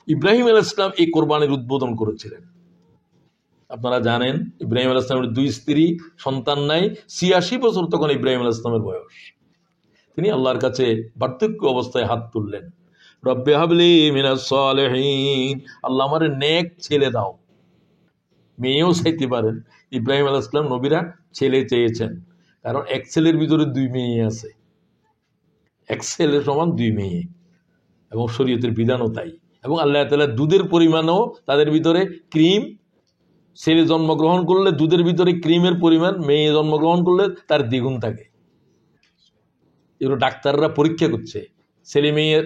ইব্রাহিম আলাইহিস সালাম এই কোরবানির উদ্বোধন করেছিলেন। আপনারা জানেন ইব্রাহিম আলাইহিস সালামের 2 স্ত্রী, সন্তান নাই, 86 বছর তখন ইব্রাহিম আলাইহিস সালামের বয়স। তিনি আল্লাহর কাছে বার্ধক্য অবস্থায় হাত তুললেন, রব্বি হাবলি মিনাস সালিহিন, আল্লাহ আমারে নেক ছেলে দাও। মেয়েও চাইতে পারেন, ইব্রাহিম আলাইহিস সালাম নবীরা ছেলে চেয়েছেন, কারণ এক ছেলের ভিতরে 2 মেয়ে আছে, এক ছেলে সমান 2 মেয়ে, এবং শরীয়তের বিধানও তাই। এবং আল্লাহ তাআলা দুধের পরিমাণও তাদের ভিতরে ক্রিম, ছেলে জন্মগ্রহণ করলে দুধের ভিতরে ক্রিমের পরিমাণ মেয়ে জন্মগ্রহণ করলে তার দ্বিগুণ থাকে। এগুলো ডাক্তাররা পরীক্ষা করছে। ছেলে মেয়ের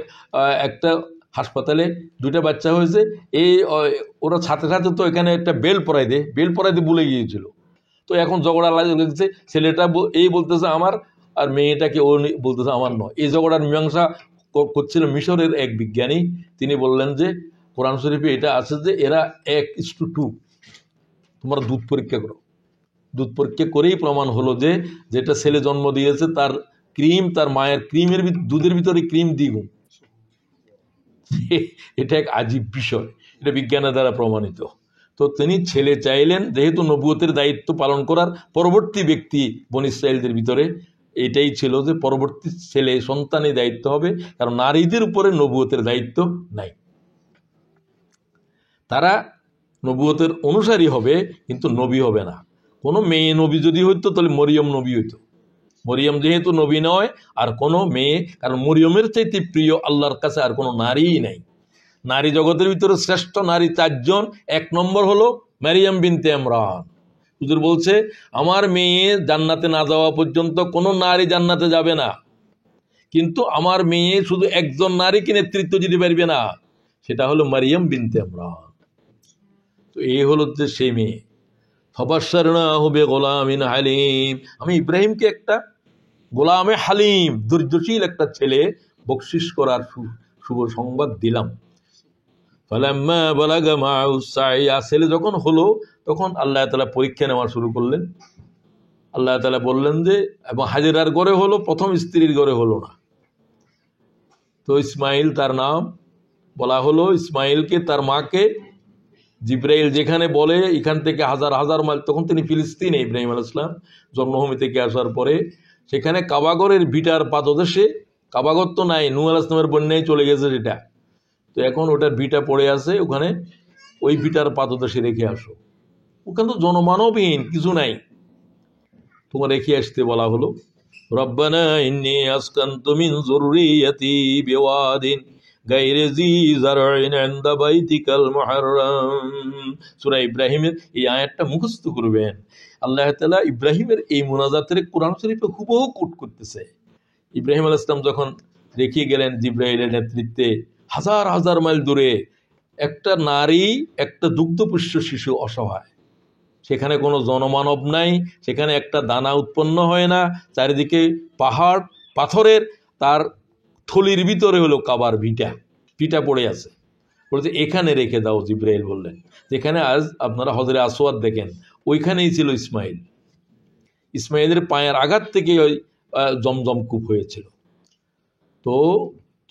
একটা হাসপাতালে 2টা বাচ্চা হয়েছে, এই ওরা সাথে সাথে তো এখানে একটা বেল পরাইতে ভুলে গিয়েছিল। তো এখন ঝগড়া লাগছে, ছেলেটা এই বলতেছে আমার, আর মেয়েটাকে ও বলতেছে আমার নয়। এই ঝগড়ার মীমাংসা করছিল মিশরের এক বিজ্ঞানী। তিনি বললেন যে কোরআন শরীফে এটা আছে যে এরা 1:2, তোমরা দুধ পরীক্ষা করো। দুধ পরীক্ষা করেই প্রমাণ হলো যে যেটা ছেলে জন্ম দিয়েছে তার ক্রিম, তার মায়ের ক্রিমের দুধের ভিতরে ক্রিম দ্বিগুণ। এটা এক আজীব বিষয়, এটা বিজ্ঞানের দ্বারা প্রমাণিত। তো তিনি ছেলে চাইলেন, যেহেতু নবুয়তের দায়িত্ব পালন করার পরবর্তী ব্যক্তি বনী ইসরাঈলদের ভিতরে এটাই ছিল যে পরবর্তী ছেলে সন্তানই দায়িত্ব হবে, কারণ নারীদের উপরে নবুয়তের দায়িত্ব নাই। তারা নবুয়তের অনুসারী হবে কিন্তু নবী হবে না। কোনো মেয়ে নবী যদি হইতো তাহলে মরিয়ম নবী হইতো। মরিয়ম যেহেতু নবী নয়, আর কোনো মেয়ে, কারণ মরিয়মের চাইতে প্রিয় আল্লাহর কাছে আর কোনো নারীই নাই। নারী জগতের ভিতরে শ্রেষ্ঠ নারী 4 জন। 1 নম্বর হলো মারিয়াম বিনতে ইমরান। হুজুর বলছে আমার মেয়ে জান্নাতে না যাওয়া পর্যন্ত কোনো নারী জান্নাতে যাবে না, কিন্তু আমার মেয়ে শুধু একজন নারীকে নেতৃত্ব দিতে পারবে না, সেটা হলো মারিয়াম বিনতে ইমরান। তো এই হলো যে সেই মেয়ে। ফাবাশশারনাহু বিগুলামিন হালিম, আমি ইব্রাহিমকে একটা গোলামে হালিম, ধৈর্যশীল একটা ছেলে বকশিশ করার শুভ সংবাদ দিলাম। ফালাম্মা বালাগা মা'হু সা'য়া, ছেলে যখন হলো তখন আল্লাহ তাআলা পরীক্ষা নেওয়া শুরু করলেন। আল্লাহ তাআলা বললেন যে, এবং হাজেরার ঘরে হলো, প্রথম স্ত্রীর ঘরে হলো না। তো ইসমাইল তার নাম বলা হলো। ইসমাইলকে তার মাকে জিব্রাইল যেখানে বলে এখান থেকে হাজার হাজার মাইল, তখন তিনি ফিলিস্তিনে ইব্রাহিম আলাইহিস সালাম জন্মভূমি থেকে আসার পরে সেখানে কাবাগরের ভিটার পাদদেশে, কাবাগর তো নাই, নূহ আলাইহিস সালামের বন্যায় চলে গেছে সেটা, তো এখন ওটার ভিটা পড়ে আছে, ওখানে ওই ভিটার পাদদেশে রেখে আসো। ওখানে তো জনমানবহীন, কিছু নাই, তোমার রেখে আসতে বলা হলো। রব্বানা ইন্নী আসকানতু মিন যুররিয়াতি বিওয়াদিন গায়রি জি যারইন ইনদা বাইতিকাল মুহাররাম। সূরা ইব্রাহিমের এই আয়াতটা মুখস্থ করবেন। আল্লাহ তাআলা ইব্রাহিমের এই মুনাজাতের কোরআন শরীফে হুবহু কোট করতেছে। ইব্রাহিম আলাইহিস সালাম যখন রেখে গেলেন জিব্রাইলের নেতৃত্বে হাজার হাজার মাইল দূরে, একটা নারী, একটা দুগ্ধপুষ্য শিশু অসহায়, সেখানে কোনো জনমানব নাই, সেখানে একটা দানা উৎপন্ন হয় না, চারিদিকে পাহাড় পাথরের, তার থলির ভিতরে হলো কাবার ভিটা পড়ে আছে। বলছে এখানে রেখে দাও। জিব্রাইল বললেন, যেখানে আজ আপনারা হজরে আসওয়াদ দেখেন, ওইখানেই ছিল ইসমাইল। ইসমাইলের পায়ের আঘাত থেকে ওই জমজম কূপ হয়েছিল। তো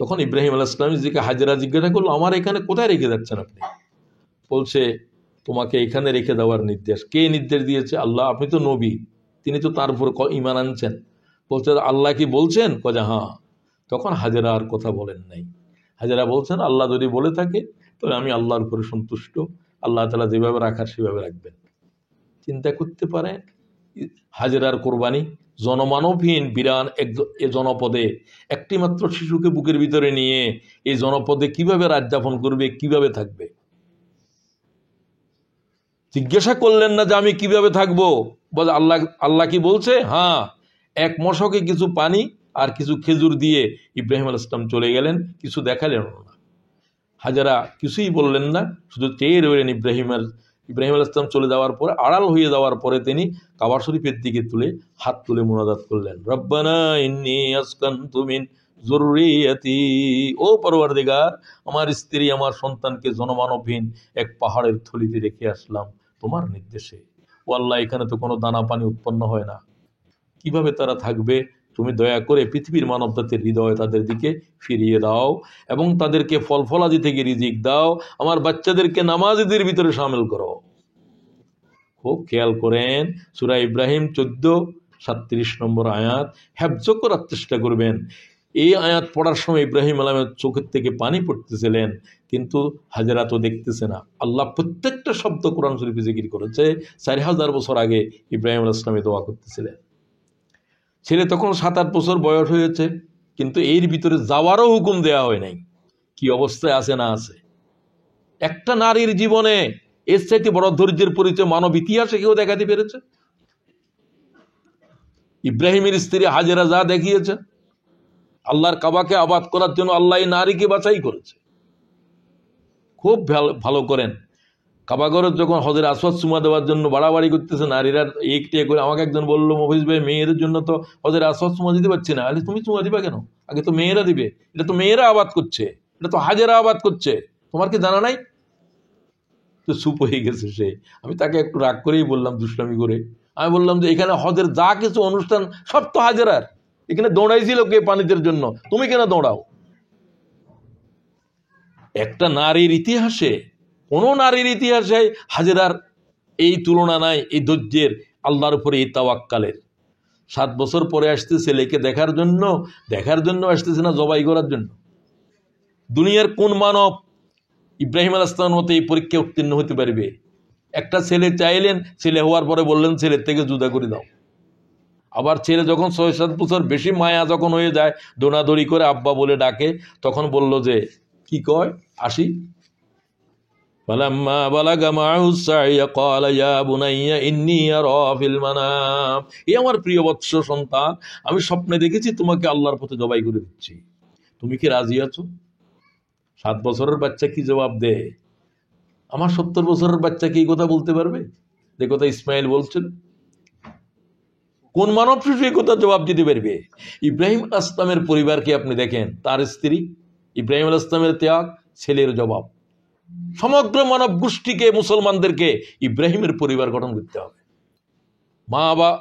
তখন ইব্রাহিম আলাইহিস সালাম যে হাজেরা জিজ্ঞাসা করলো, আমার এখানে কোথায় রেখে যাচ্ছেন আপনি? বলছে তোমাকে এখানে রেখে দেওয়ার নির্দেশ। কে নির্দেশ দিয়েছে? আল্লাহ। আপনি তো নবী, তিনি তো তার উপর ঈমান আনছেন। বলছে আল্লাহ কি বলছেন? কজা হ্যাঁ। তখন হাজেরা আর কথা বলেন নাই। হাজেরা বলছেন আল্লাহ যদি বলে থাকে তাহলে আমি আল্লাহর উপরে সন্তুষ্ট, আল্লাহ তাআলা যেভাবে রাখার সেভাবে রাখবেন। চিন্তা করতে পারে হাজেরার কোরবানি, জনমানবহীন বিরান এ জনপদে একটি মাত্র শিশুকে বুকের ভিতরে নিয়ে এই জনপদে কিভাবে রাত যাপন করবে, কিভাবে থাকবে? জিজ্ঞাসা করলেন না যে আমি কিভাবে থাকবো, বলে আল্লাহ কি বলছে? হ্যাঁ। এক মশকে কিছু পানি আর কিছু খেজুর দিয়ে ইব্রাহিম আলাইহিস সালাম চলে গেলেন, কিছু দেখালেন না। হাজেরা কিছুই বললেন না, শুধু চেয়ে রইলেন। ইব্রাহিম আলাইহিস সালাম চলে যাওয়ার পরে, আড়াল হয়ে যাওয়ার পরে তিনি কাবা শরীফের দিকে হাত তুলে মুনাজাত করলেন, রব্বানা ইন্নী আসকানতু মিন যুররিয়াতি, ও পরওয়ারদিগার, আমার স্ত্রী আমার সন্তানকে জনমানবহীন এক পাহাড়ের থলিতে রেখে আসলাম তোমার নির্দেশে। ও আল্লাহ, এখানে তো কোনো দানা পানি উৎপন্ন হয় না, কিভাবে তারা থাকবে? তুমি দয়া করে পৃথিবীর মানব জাতির হৃদয় তাদের দিকে ফিরিয়ে দাও এবং তাদেরকে ফলফলাদি থেকে রিজিক দাও, আমার বাচ্চাদেরকে নামাজিদের ভিতরে সামিল করো। খুব খেয়াল করেন, সূরা ইব্রাহিম 14:37 নম্বর আয়াত হেফজ করার চেষ্টা করবেন। এই আয়াত পড়ার সময় ইব্রাহিম আলাইহিস চোখের থেকে পানি পড়তেছিলেন, কিন্তু হাজেরা তো দেখতেছে না। আল্লাহ প্রত্যেকটা শব্দ কোরআন শরীফে জিকির করেছে। 4000 বছর আগে ইব্রাহিম আলাইহিস সালাম দোয়া করতেছিলেন। ছেলে তখন 7-8 বছর বয়স হয়েছে, কিন্তু এর ভিতরে যাওয়ারও হুকুম দেওয়া হয় নাই। কি অবস্থায় আছে না আছে! একটা নারীর জীবনে এর চাইতে বড় ধৈর্যের পরিচয় মানব ইতিহাসে কেউ দেখাতে পেরেছে? ইব্রাহিমের স্ত্রী হাজেরা যা দেখিয়েছে, আল্লাহর কাবাকে আবাদ করার জন্য আল্লাহ এই নারীকে বাছাই করেছে। খুব ভালো করেন, কাবাগরের যখন হজের আসওয়াদ চুমা দেওয়ার জন্য বাড়াবাড়ি করতেছে নারীরা একটি করে, আমাকে একজন বললো, মফিজ ভাই মেয়েদের জন্য তো হজের আসওয়াদ চুমা দিতে পারছি না। আরে তুমি চুমা দিবা কেন? আগে তো মেয়েরা দিবে, এটা তো মেয়েরা আবাদ করছে, এটা তো হাজেরা আবাদ করছে, তোমার কি জানা নাই? তো চুপ হয়ে গেছে সে। আমি তাকে একটু রাগ করেই বললাম, দুষ্টামি করে আমি বললাম যে এখানে হজের যা কিছু অনুষ্ঠান সব তো হাজেরার, এখানে দৌড়াইছিল কে পানিদের জন্য? তুমি কেন দৌড়াও? একটা নারীর ইতিহাসে, কোন নারীর ইতিহাসে হাজেরার এই তুলনা নাই, এই ধৈর্যের, আল্লাহর উপরে এই তাওয়াক্কালের। 7 বছর পরে আসছে ছেলেকে দেখার জন্য আসতেছে না জবাই করার জন্য। দুনিয়ার কোন মানব ইব্রাহিম আলাইহিস সালামের মতো এই পরীক্ষা উত্তীর্ণ হতে পারবে? একটা ছেলে চাইলেন, ছেলে হওয়ার পরে বললেন ছেলের থেকে জুদা করে দাও। আবার ছেলে যখন 6-7 বছর বেশি মায়া যখন হয়ে যায়, দৌড়াদৌড়ি করে আব্বা বলে ডাকে, তখন বলল যে কি কয়, আসি। ফালাম্মা বালাগা মা'হু সা'য়া ক্বালা ইয়া বুনাইয়া ইন্নী আরা ফিল মানাম, এ আমার প্রিয় বৎস সন্তান, আমি স্বপ্নে দেখেছি তোমাকে আল্লাহর পথে জবাই করে দিচ্ছি, তুমি কি রাজি আছো? 7 বছরের বাচ্চা কি জবাব দেয়? আমার 70 বছরের বাচ্চা কি এই কথা বলতে পারবে যে কথা ইসমাইল বলছেন? কোন মানব শিশু এই কথা জবাব দিতে পারবে? ইব্রাহিম আলাইহিস সালামের পরিবারকে আপনি দেখেন, তার স্ত্রী, ইব্রাহিম আলাইহিস সালামের ত্যাগ, ছেলের জবাব। সমগ্র মানব গোষ্ঠীকে, মুসলমানদেরকে ইব্রাহিমের পরিবার গঠন করতে হবে।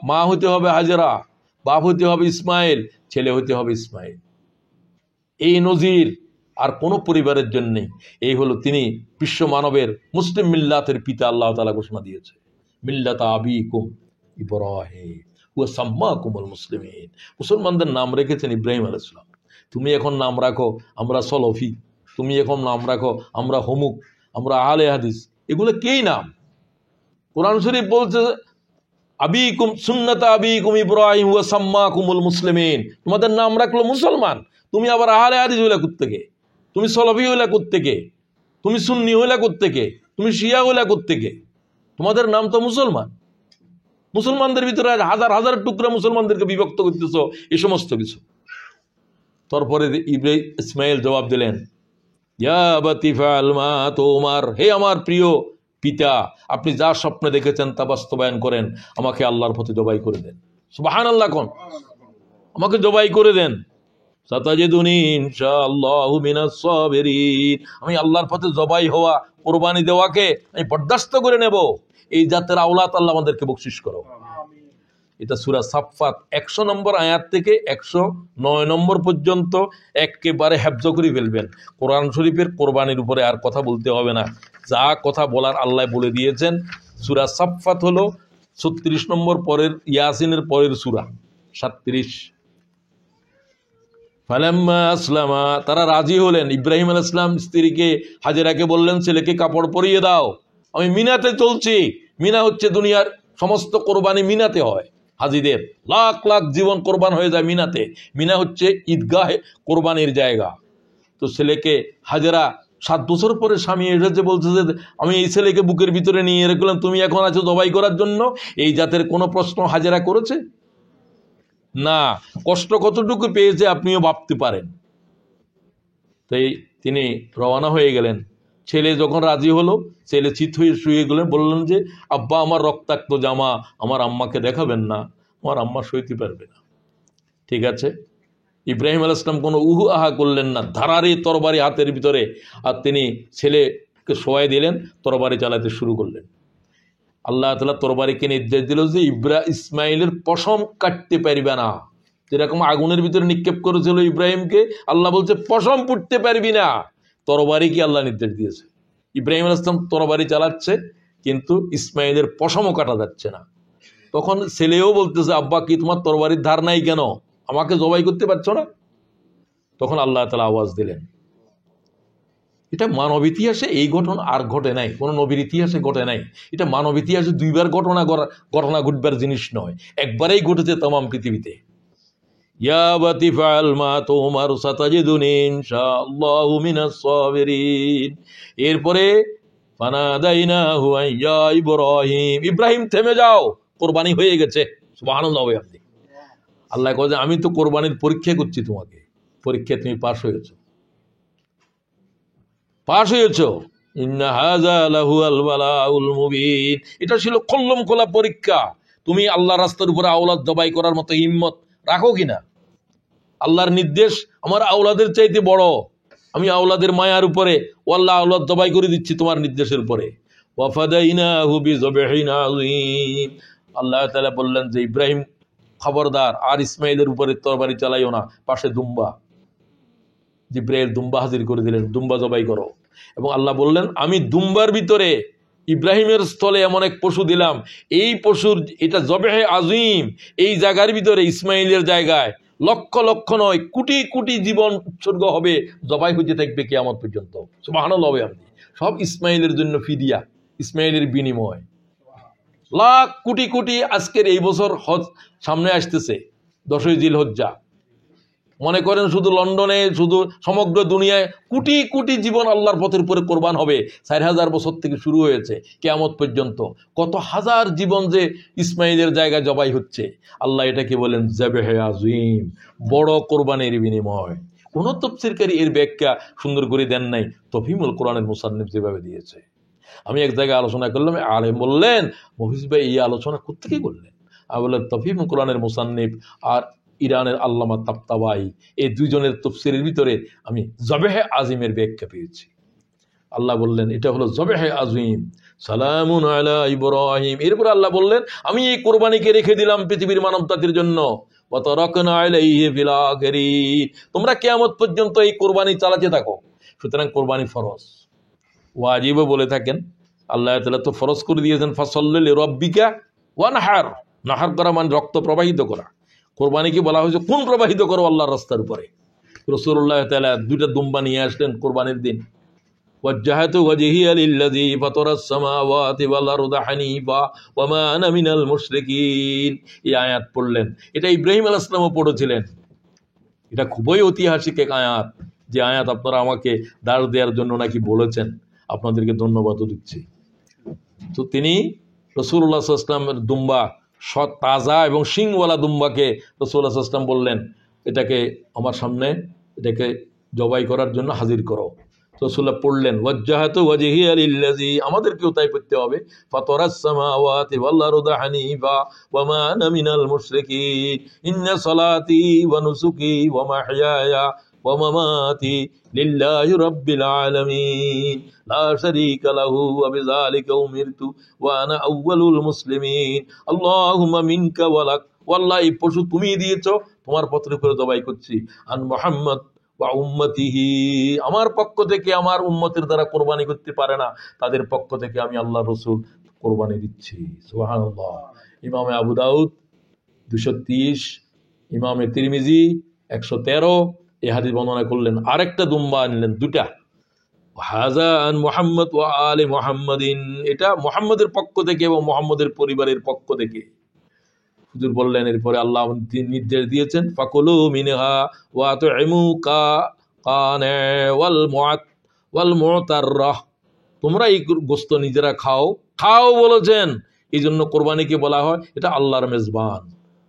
মা হতে হবে হাজেরা, বাপ হতে হবে ইসমাইল, ছেলে হতে হবে ইসমাইল। এই নজির আর কোন পরিবারের জন্য। এই হলো তিনি বিশ্ব মানবের মুসলিম মিল্লাতের পিতা। আল্লাহ তাআলা ঘোষণা দিয়েছে, মিল্লাতা আবিকুম ইব্রাহিম ওয়া সাম্মাকুমুল মুসলিমিন। মুসলমানদের নাম রেখেছেন ইব্রাহিম আলাইহিস সালাম। তুমি এখন নাম রাখো আমরা সলফি, তুমি এখন নাম রাখো আমরা হমুক, আমরা আহলে হাদিস, এগুলো কেই নাম? কোরআন শরীফ বলছে আবিকুম সুন্নাতা আবিকুম ইব্রাহিম ওয়া সাম্মাকুমুল মুসলিমিন, তোমাদের নাম রাখলো মুসলমান। তুমি আবার আহলে হাদিস হইলা কোত্থেকে? তুমি সলফি হইলা কোত্থেকে? তুমি সুন্নি হইলা কোত্থেকে? তুমি শিয়া হইলা কোত্থেকে? তোমাদের নাম তো মুসলমান। মুসলমানদের ভিতরে হাজার হাজার টুকরা মুসলমানদেরকে বিভক্ত করতেছ, এই সমস্ত কিছু। তারপরে ইসমাইল জবাব দিলেন, ইয়া আবাতি ফাআল মা তুমার, হে আমার প্রিয় পিতা, আপনি যা স্বপ্ন দেখেছেন তা বাস্তবায়ন করেন, আমাকে আল্লাহর পথে জবাই করে দেন। সুবহানাল্লাহ, কোন আমাকে জবাই করে দেন। সাতাজিদুনি ইনশাআল্লাহু মিনাস সাবিরিন, আমি আল্লাহর পথে জবাই হওয়া, কুরবানি দেওয়াকে আমি বরদাস্ত করে নেব। এই জাতের আওলাদ আল্লাহ আমাদেরকে বকশিশ করো। এটা সূরা সাফফাত 100 নম্বর আয়াত থেকে 109 নম্বর পর্যন্ত একেবারে হেফজ করে ফেলবেন। কোরআন শরীফের কোরবানির উপরে আর কথা বলতে হবে না, যা কথা বলার আল্লাহ বলে দিয়েছেন। সূরা সাফফাত হলো 36 নম্বর পরের, ইয়াসিনের পরের সূরা 37। ফালাম্মা আসলামা, তারা রাজি হলেন। ইব্রাহিম আলাইহিস সালাম স্ত্রীকে হাজেরাকে বললেন, ছেলেকে কাপড় পরিয়ে দাও, আমি মিনাতে চলছি। মিনা হচ্ছে দুনিয়ার সমস্ত কোরবানি মিনাতে হয়। হাজিদের লাখ লাখ জীবন কোরবান হয়ে যায় মিনাতে। মিনা হচ্ছে ঈদগাহে কোরবানির জায়গা। তো ছেলেকে হাজেরা 7 বছর পরে স্বামী এসেছে, বলছে যে আমি এই ছেলেকে বুকের ভিতরে নিয়ে রেখলাম, তুমি এখন আছো জবাই করার জন্য। এই জাতের কোনো প্রশ্ন হাজেরা করেছে না। কষ্ট কতটুকু পেয়েছে আপনিও ভাবতে পারেন। তাই তিনি রওনা হয়ে গেলেন। ছেলে যখন রাজি হলো, ছেলে চিত হয়ে শুয়ে গেলেন, বললেন যে আব্বা, আমার রক্তাক্ত জামা আমার আম্মাকে দেখাবেন না, আমার আম্মা সইতে পারবে না। ঠিক আছে। ইব্রাহিম আলাইহিস সালাম কোনো উহু আহা করলেন না, ধারারি তরবারি হাতের ভিতরে, আর তিনি ছেলেকে শোয়াই দিলেন, তরবারি চালাতে শুরু করলেন। আল্লাহ তাআলা তরবারিকে নির্দেশ দিল যে ইসমাইলের পশম কাটতে পারবে না, যেরকম আগুনের ভিতরে নিক্ষেপ করেছিল ইব্রাহিমকে, আল্লাহ বলছে পশম পুড়তে পারবি না। তরবারিকে আল্লাহ নির্দেশ দিয়েছে। ইব্রাহিম আলাইহিস সালাম তরবারি চালাচ্ছে, কিন্তু ইসমাইলের পশমও কাটা যাচ্ছে না। তখন ছেলেও বলতেছে, আব্বা কি তোমার তরবারির ধার নাই কেন, আমাকে জবাই করতে পারছো না? তখন আল্লাহ তাআলা আওয়াজ দিলেন। এটা মানব ইতিহাসে এই ঘটনা আর ঘটে নাই, কোন নবীর ইতিহাসে ঘটে নাই। এটা মানব ইতিহাসে দুইবার ঘটনা ঘটবার জিনিস নয়, একবারেই ঘটেছে তামাম পৃথিবীতে। ইয়া বাতি ফাআল মা তুমার সাতাজিদুনি ইনশাআল্লাহু মিনাস সাবিরিন। এরপরে ফানাদাইনাহু ইয়া ইব্রাহিম, ইব্রাহিম থেমে যাও, কোরবানি হয়ে গেছে। সুবহানাল্লাহ। আল্লাহ কয় আমি তো কোরবানির পরীক্ষা করছি তোমাকে, পরীক্ষায় তুমি পাশ হয়েছো, পাশ হয়েছ। ইন্না হাযা লাহুল বালাউল মুবিন। এটা ছিল কল্লম খোলা পরীক্ষা। তুমি আল্লাহর রাস্তার উপরে আওলাদ জবাই করার মতো হিম্মত রাখো কিনা। আল্লাহর নির্দেশ আমার আওলাদের চাইতে বড়, আমি আওলাদের মায়ার উপরে ও আল্লাহ আওলাদ জবাই করে দিচ্ছি তোমার নির্দেশের উপরে। ওয়াফাদাইনাহু বিযবহিন আযীম। আল্লাহ তাআলা বললেন যে ইব্রাহিম খবরদার, আর ইসমাইলের উপরে তরবারি চালাইও না, পাশে দুম্বা। জিব্রাইল দুম্বা হাজির করে দিলেন, দুম্বা জবাই করো। এবং আল্লাহ বললেন আমি দুম্বার ভিতরে ইব্রাহিমের স্থলে এমন এক পশু দিলাম, এই পশুর এটা জবেহে আজিম, এই জায়গার ভিতরে ইসমাইলের জায়গায় লক্ষ লক্ষ নয় কোটি কোটি জীবন উৎসর্গ হবে, জবাই হইতে থাকবে কিয়ামত পর্যন্ত। সুবহানাল্লাহ। সব ইসমাইলের জন্য ফিদিয়া, ইসমাইলের বিনিময়। লাখ কোটি কোটি। আজকের এই বছর হজ সামনে আসতেছে, 10ই জিলহজ্জা। মনে করেন শুধু লন্ডনে, শুধু সমগ্র দুনিয়ায় কোটি কোটি জীবন আল্লাহর পথের উপরে কোরবান হবে। 4000 বছর থেকে শুরু হয়েছে কিয়ামত পর্যন্ত কত হাজার জীবন যে ইসমাইলের জায়গায় জবাই হচ্ছে। আল্লাহ এটাকে বলেন যাবেহে আযীম, বড় কোরবানির বিনিময়। কোন তাফসীরকারী এর ব্যাখ্যা সুন্দর করে দেন নাই, তফহিমুল কোরআনের মুসান্নিফ যেভাবে দিয়েছে। আমি এক জায়গায় আলোচনা করলাম, আলেম বললেন মফিজ ভাই এই আলোচনা কোত্থেকে করলেন? আমি বললাম তফহিমুল কোরআনের মুসান্নিফ আর ইরানের আল্লামা তাবতাবাই, এই দুইজনের তাফসীরের ভিতরে আমি জবেহে আজিমের ব্যাখ্যা পেয়েছি। আল্লাহ বললেন এটা হলো জবেহে আজিম, সালামুন আলা ইব্রাহিম। এরপর আল্লাহ বললেন আমি এই কোরবানিকে রেখে দিলাম পৃথিবীর মানব জাতির জন্য, ওয়া তারাকনা আলাইহি ফিল আখিরিন। তোমরা কিয়ামত পর্যন্ত এই কোরবানি চালাতে থাকো। সুতরাং কোরবানি ফরজ, ওয়াজিবও বলে থাকেন। আল্লাহ তাআলা তো ফরজ করে দিয়েছেন ফাসাল্লি লিরাব্বিকা ওয়ানহার। নাহার করা মানে রক্ত প্রবাহিত করা। কোরবানিকে বলা হয়েছে কোন প্রবাহিত করো আল্লাহর রাস্তার উপরে। রাসূলুল্লাহ তাআলা দুইটা দুম্বা নিয়ে আসলেন কোরবানির দিন। ওয়াজ্জাহাতু ওয়াজহিয়া লিল্লাযী ফাতারাস সামাওয়াতি ওয়াল আরদা হানিফা ওয়া মা আনা মিনাল মুশরিকিন। এই আয়াত পড়লেন। এটা ইব্রাহিম আলাইহিস সালামও পড়েছিলেন। এটা খুবই ঐতিহাসিক এক আয়াত, যে আয়াত আপনারা আমাকে দাঁড় দেওয়ার জন্য নাকি বলেছেন, আপনাদেরকে ধন্যবাদও দিচ্ছি। তো তিনি রাসূলুল্লাহ সাল্লাল্লাহু আলাইহি ওয়াসাল্লামের দুম্বা, সৎ তাজা এবং শিংওয়ালা দুম্বাকে রাসূলুল্লাহ সাল্লাল্লাহু আলাইহি ওয়াসাল্লাম বললেন এটাকে আমার সামনে, এটাকে জবাই করার জন্য হাজির করো। রাসূলুল্লাহ পড়লেন ওয়াজ্জাহাতু ওয়াজহিয়া লিল্লাযী, আমাদেরকেও তাই পড়তে হবে, ফাতারাস সামাওয়াতি ওয়াল আরদা হানিফা ওয়া মা আনা মিনাল মুশরিকিন ইন্না সালাতি ওয়া নুসুকি ওয়া মাহইয়ায়া ওয়া মামাতি লিল্লাহি রাব্বিল আলামিন লা শারীকা লাহু ওয়া বিযালিকা উমিরতু ওয়া আনা আউয়ালুল মুসলিমিন আল্লাহুম্মা মিনকা ওয়া লাক। ওয়াল্লাহ এই পশু তুমি দিয়েছো, তোমার পথের উপরে জবাই করছি। আন মুহাম্মদ ওয়া উম্মতিহি, আমার পক্ষ থেকে, আমার উম্মতের দ্বারা কোরবানি করতে পারে না, তাদের পক্ষ থেকে আমি আল্লাহর রাসূল কোরবানি দিচ্ছি। সুবহানাল্লাহ। ইমামে আবু দাউদ 230, ইমামে তিরমিজি 113 এই হাদিস বর্ণনা করলেন। আরেকটা দুম্বা আনলেন, দুটা। হাযা আন মুহাম্মদ ওয়া আলি মুহাম্মাদিন, এটা মুহাম্মদের পক্ষ থেকে এবং মুহাম্মদের পরিবারের পক্ষ থেকে। হুজুর বললেন এরপরে আল্লাহ নির্দেশ দিয়েছেন ফাকুলু মিনহা ওয়া তুইমু কানা ওয়াল মুতাররাহ, তোমরা এই গোশত নিজেরা খাও। খাও বলেছেন, এই জন্য কোরবানিকে বলা হয় এটা আল্লাহর মেজবান।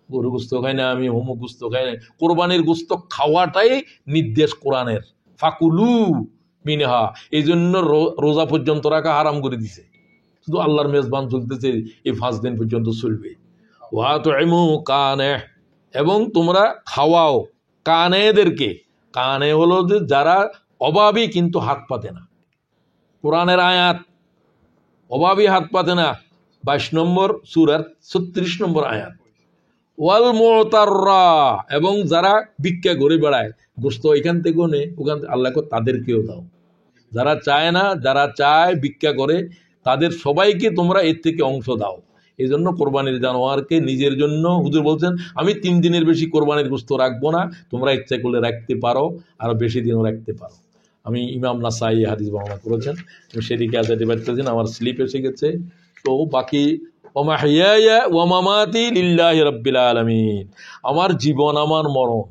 গরু গোশত খাই না আমি, হোমো গোশত খাই না, কোরবানির গোশত খাওয়াটাই নির্দেশ কোরআনের। ফাকুলু মিনহা, এই জন্য রোজা পর্যন্ত রাখা হারাম করে দিছে। শুধু আল্লাহর মেজবান চলতেছে, এই 5 দিন পর্যন্ত চলবে। ওয়া তুইমু কানে, এবং তোমরা খাওয়াও কানেদেরকে। কানে হলো যে যারা অভাবী কিন্তু হাত পাতে না। কোরআনের আয়াত, অভাবী হাত পাতে না, 22 নম্বর সূরার 36 নম্বর আয়াত। ওয়াল মুতাররা, এবং যারা ভিক্ষা করে বেড়ায়, গোস্ত এখান থেকেও নে ওখান থেকে, আল্লাহ তাদেরকেও দাও। যারা চায় না, যারা চায় ভিক্ষা করে, তাদের সবাইকে তোমরা এর থেকে অংশ দাও। এই জন্য কোরবানির জানোয়ারকে নিজের জন্য, হুজুর বলছেন আমি 3 দিনের বেশি কোরবানির গোস্ত রাখবো না, তোমরা ইচ্ছা করলে রাখতে পারো, আরো বেশি দিনও রাখতে পারো। আমি ইমাম নাসাই হাদিস বর্ণনা করেছেন, সেদিকে আজ পারতেছেন, আমার স্লিপ এসে গেছে। তো বাকি ওয়া মাহইয়ায়া ওয়া মামাতি লিল্লাহি রাব্বিল আলামিন, আমার জীবন আমার মরণ,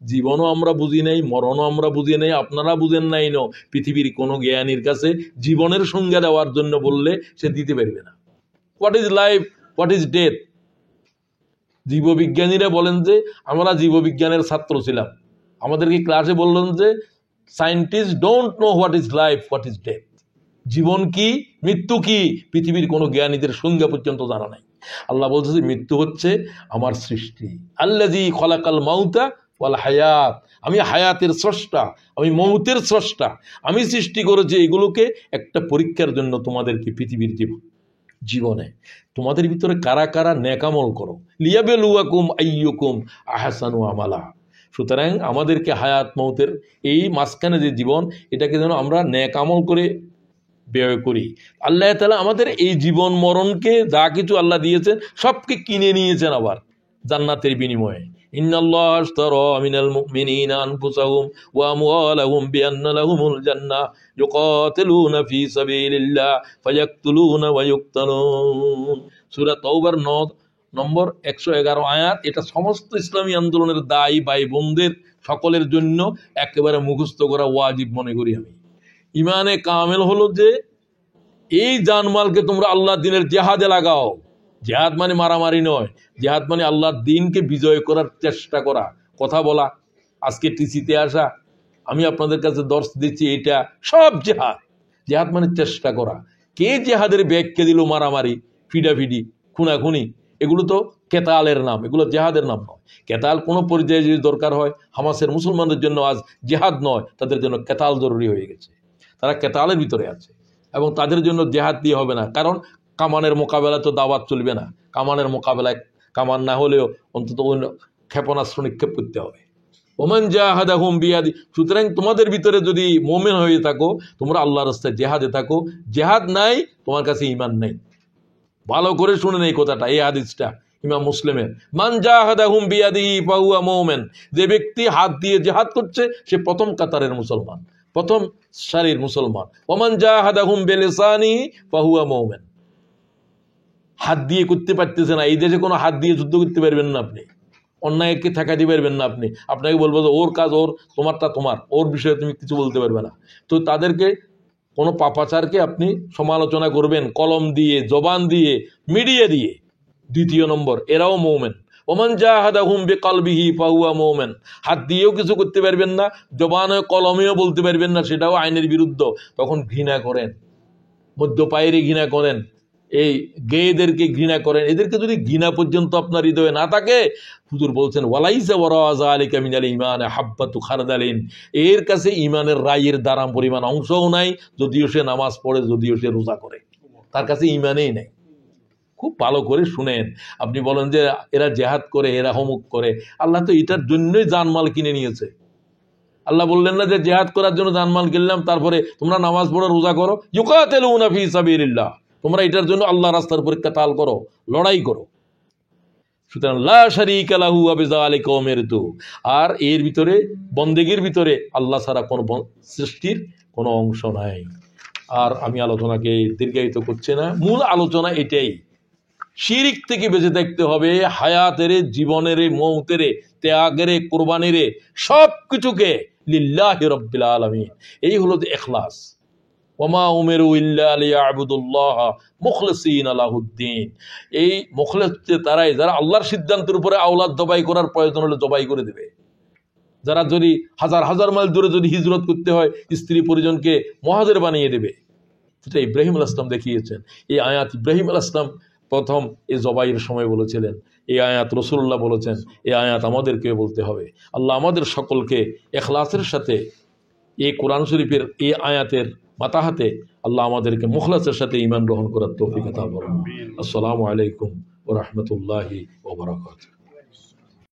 জীবনও আমরা বুঝি নাই, মরণও আমরা বুঝি নাই, আপনারা বুঝেন নাই। পৃথিবীর কোনো জ্ঞানীর কাছে জীবনের সংজ্ঞা দেওয়ার জন্য বললে সে দিতে পারবে না। What is life, what is death? জীববিজ্ঞানীরা বলেন যে আমরা জীববিজ্ঞানের ছাত্র ছিলাম, আমাদেরকে ক্লাসে বললেন যে scientist don't know what is life, what is death. জীবন কি, মৃত্যু কি, পৃথিবীর কোনো জ্ঞানীদের সংজ্ঞা পর্যন্ত জানা নাই। আল্লাহ বলছে যে মৃত্যু হচ্ছে আমার সৃষ্টি, আল্লাযী খলাকাল মাউতা ওয়াল হায়াত, আমি হায়াতের স্রষ্টা, আমি মৌতের স্রষ্টা, আমি সৃষ্টি করেছি এগুলোকে একটা পরীক্ষার জন্য তোমাদেরকে। পৃথিবীর জীবনে তোমাদের ভিতরে কারা কারা নেকামল করো, লিয়াবলুয়াকুম আইয়ুকুম আহসানু আমালা। সুতরাং আমাদেরকে হায়াত মৌতের এই মাঝখানে যে জীবন, এটাকে যেন আমরা নেকামল করে ব্যয় করি। আল্লাহ তাআলা আমাদের এই জীবন মরণকে যা কিছু আল্লাহ দিয়েছেন সবকে কিনে নিয়েছেন আবার জান্নাতের বিনিময়ে। ইন্নাল্লাহ আশতারা মিনাল মুমিনিনা আনফুসাহুম ওয়া আমওয়ালাহুম বিআন্না লাহুমুল জান্নাহ ইউকাতিলুনা ফি সাবিলিল্লাহ ফায়াকতুলুনা ওয়া ইউকতালুন। সূরা তাওবার 9 নম্বর 111 আয়াত। এটা সমস্ত ইসলামী আন্দোলনের দায়ী ভাই বোনদের সকলের জন্য একেবারে মুখস্থ করা ওয়াজিব মনে করি আমি। ইমানে কামেল হলো যে এই জানমালকে তোমরা আল্লাহর দ্বীনের জিহাদে লাগাও। জিহাদ মানে মারামারি নয়, জিহাদ মানে আল্লাহর দ্বীনকে বিজয় করার চেষ্টা করা, কথা বলা, আজকে টিসিতে আসা, আমি আপনাদের কাছে দর্শ দিচ্ছি, এটা সব জিহাদ। জিহাদ মানে চেষ্টা করা। কে জিহাদের ব্যাখ্যা দিল মারামারি, ফিডাফিডি, খুনাখুনি, এগুলো তো কেতালের নাম, এগুলো জিহাদের নাম নয়। কেতাল কোনো পর্যায়ে যদি দরকার হয়, হামাসের মুসলমানদের জন্য আজ জিহাদ নয়, তাদের জন্য কেতাল জরুরি হয়ে গেছে। তারা কেতালের ভিতরে আছে এবং তাদের জন্য জেহাদ দিয়ে হবে না, কারণ কামানের মোকাবেলা তো দাওয়াত চলবে না। কামানের মোকাবেলায় কামান না হলেও অন্তত ক্ষেপণাস্ত্র নিক্ষেপ করতে হবে। ওমান জাহাদাহুম বিয়াদি। সুতরাং তোমাদের ভিতরে যদি মোমেন হয়ে থাকো, তোমরা আল্লাহর রাস্তায় জেহাদে থাকো। জেহাদ নাই, তোমার কাছে ঈমান নেই। ভালো করে শুনেন এই কথাটা, এই হাদিসটা ইমাম মুসলিমের। মান জাহাদাহুম বিয়াদিহি ফাহুয়া মুমিন, যে ব্যক্তি হাত দিয়ে জেহাদ করছে সে প্রথম কাতারের মুসলমান, প্রথম সারির মুসলমান। ওমান জাহাদাহুম বিলিসানিহি ফাহুয়া মুমিন। হাত দিয়ে করতে পারতেছে না, এই দেশে কোনো হাত দিয়ে যুদ্ধ করতে পারবেন না আপনি, অন্যায়কে ঠেকাতে পারবেন না আপনি। আপনাকে বলবো যে ওর কাজ ওর, তোমারটা তোমার, ওর বিষয়ে তুমি কিছু বলতে পারবে না। তো তাদেরকে, কোনো পাপাচারকে আপনি সমালোচনা করবেন কলম দিয়ে, জবান দিয়ে, মিডিয়া দিয়ে। দ্বিতীয় নম্বর, এরাও মুমিন। ওমান জাহাদাহুম বিকলবিহি ফাহুয়া মুমিন। হাত দিয়েও কিছু করতে পারবেন না, জবানে কলমেও বলতে পারবেন না, সেটাও আইনের বিরুদ্ধ। তখন ঘৃণা করেন, মদ্যপায়ীরে ঘৃণা করেন, এই গেয়েদেরকে ঘৃণা করেন। এদেরকে যদি ঘৃণা পর্যন্ত আপনার হৃদয়ে না থাকে, হুজুর বলছেন ওয়ালাইসা ওয়ারা যালিকা মিনাল ঈমান হাব্বাতু খারদালিন, এর কাছে ঈমানের রায়ের দারাম পরিমাণ অংশও নাই, যদিও সে নামাজ পড়ে, যদিও সে রোজা করে, তার কাছে ঈমানেই নাই। খুব ভালো করে শুনেন। আপনি বলেন যে এরা জেহাদ করে, এরা হমুক করে, আল্লাহ তো এটার জন্যই জানমাল কিনে নিয়েছে। আল্লাহ বললেন না যে জেহাদ করার জন্য জানমাল কিনলাম, তারপরে তোমরা নামাজ পড়ো, রোজা করো। ইউকাতিলুনা ফি সাবিলিল্লাহ, তোমরা এটার জন্য আল্লাহ রাস্তার উপরে কিতাল করো, লড়াই করো। সুতরাং লা শারীকা লাহু ওয়া বিযালিকা উমিরতু। আর এর ভিতরে, বন্দেগীর ভিতরে আল্লাহ ছাড়া কোনো সৃষ্টির কোনো অংশ নাই। আর আমি আলোচনাকে দীর্ঘায়িত করছি না, মূল আলোচনা এটাই, শিরিক থেকে বেঁচে থাকতে হবে। হায়াতের, জীবনের, মৌতের, ত্যাগের, কোরবানির, সব কিছুকে লিল্লাহি রাব্বিল আলামিন, এই হলো যে ইখলাস। ওমা উমিরু ইল্লা লিয়াবুদুল্লাহ মুখলিসিনা লাহুদ্দিন। এই মুখলিস তারাই যারা আল্লাহর সিদ্ধান্তের উপরে আওলাদ জবাই করার প্রয়োজন হলে জবাই করে দেবে। যারা যদি হাজার হাজার মাইল দূরে যদি হিজরত করতে হয়, স্ত্রী পরিজনকে মুহাজির বানিয়ে দেবে। সেটা ইব্রাহিম আলাইহিস সালাম দেখিয়েছেন। এই আয়াত ইব্রাহিম আলাইহিস সালাম প্রথম এই জবাইয়ের সময় বলেছিলেন, এই আয়াত রাসূলুল্লাহ বলেছেন, এই আয়াত আমাদেরকে বলতে হবে। আল্লাহ আমাদের সকলকে ইখলাসের সাথে এই কোরআন শরীফের এই আয়াতের মাথা হাতে আল্লাহ আমাদেরকে মুখলাসের সাথে ঈমান গ্রহণ করার তৌফিক আতা করুন। আসসালামু আলাইকুম ওয়া রাহমাতুল্লাহি ওয়া বারাকাতুহু।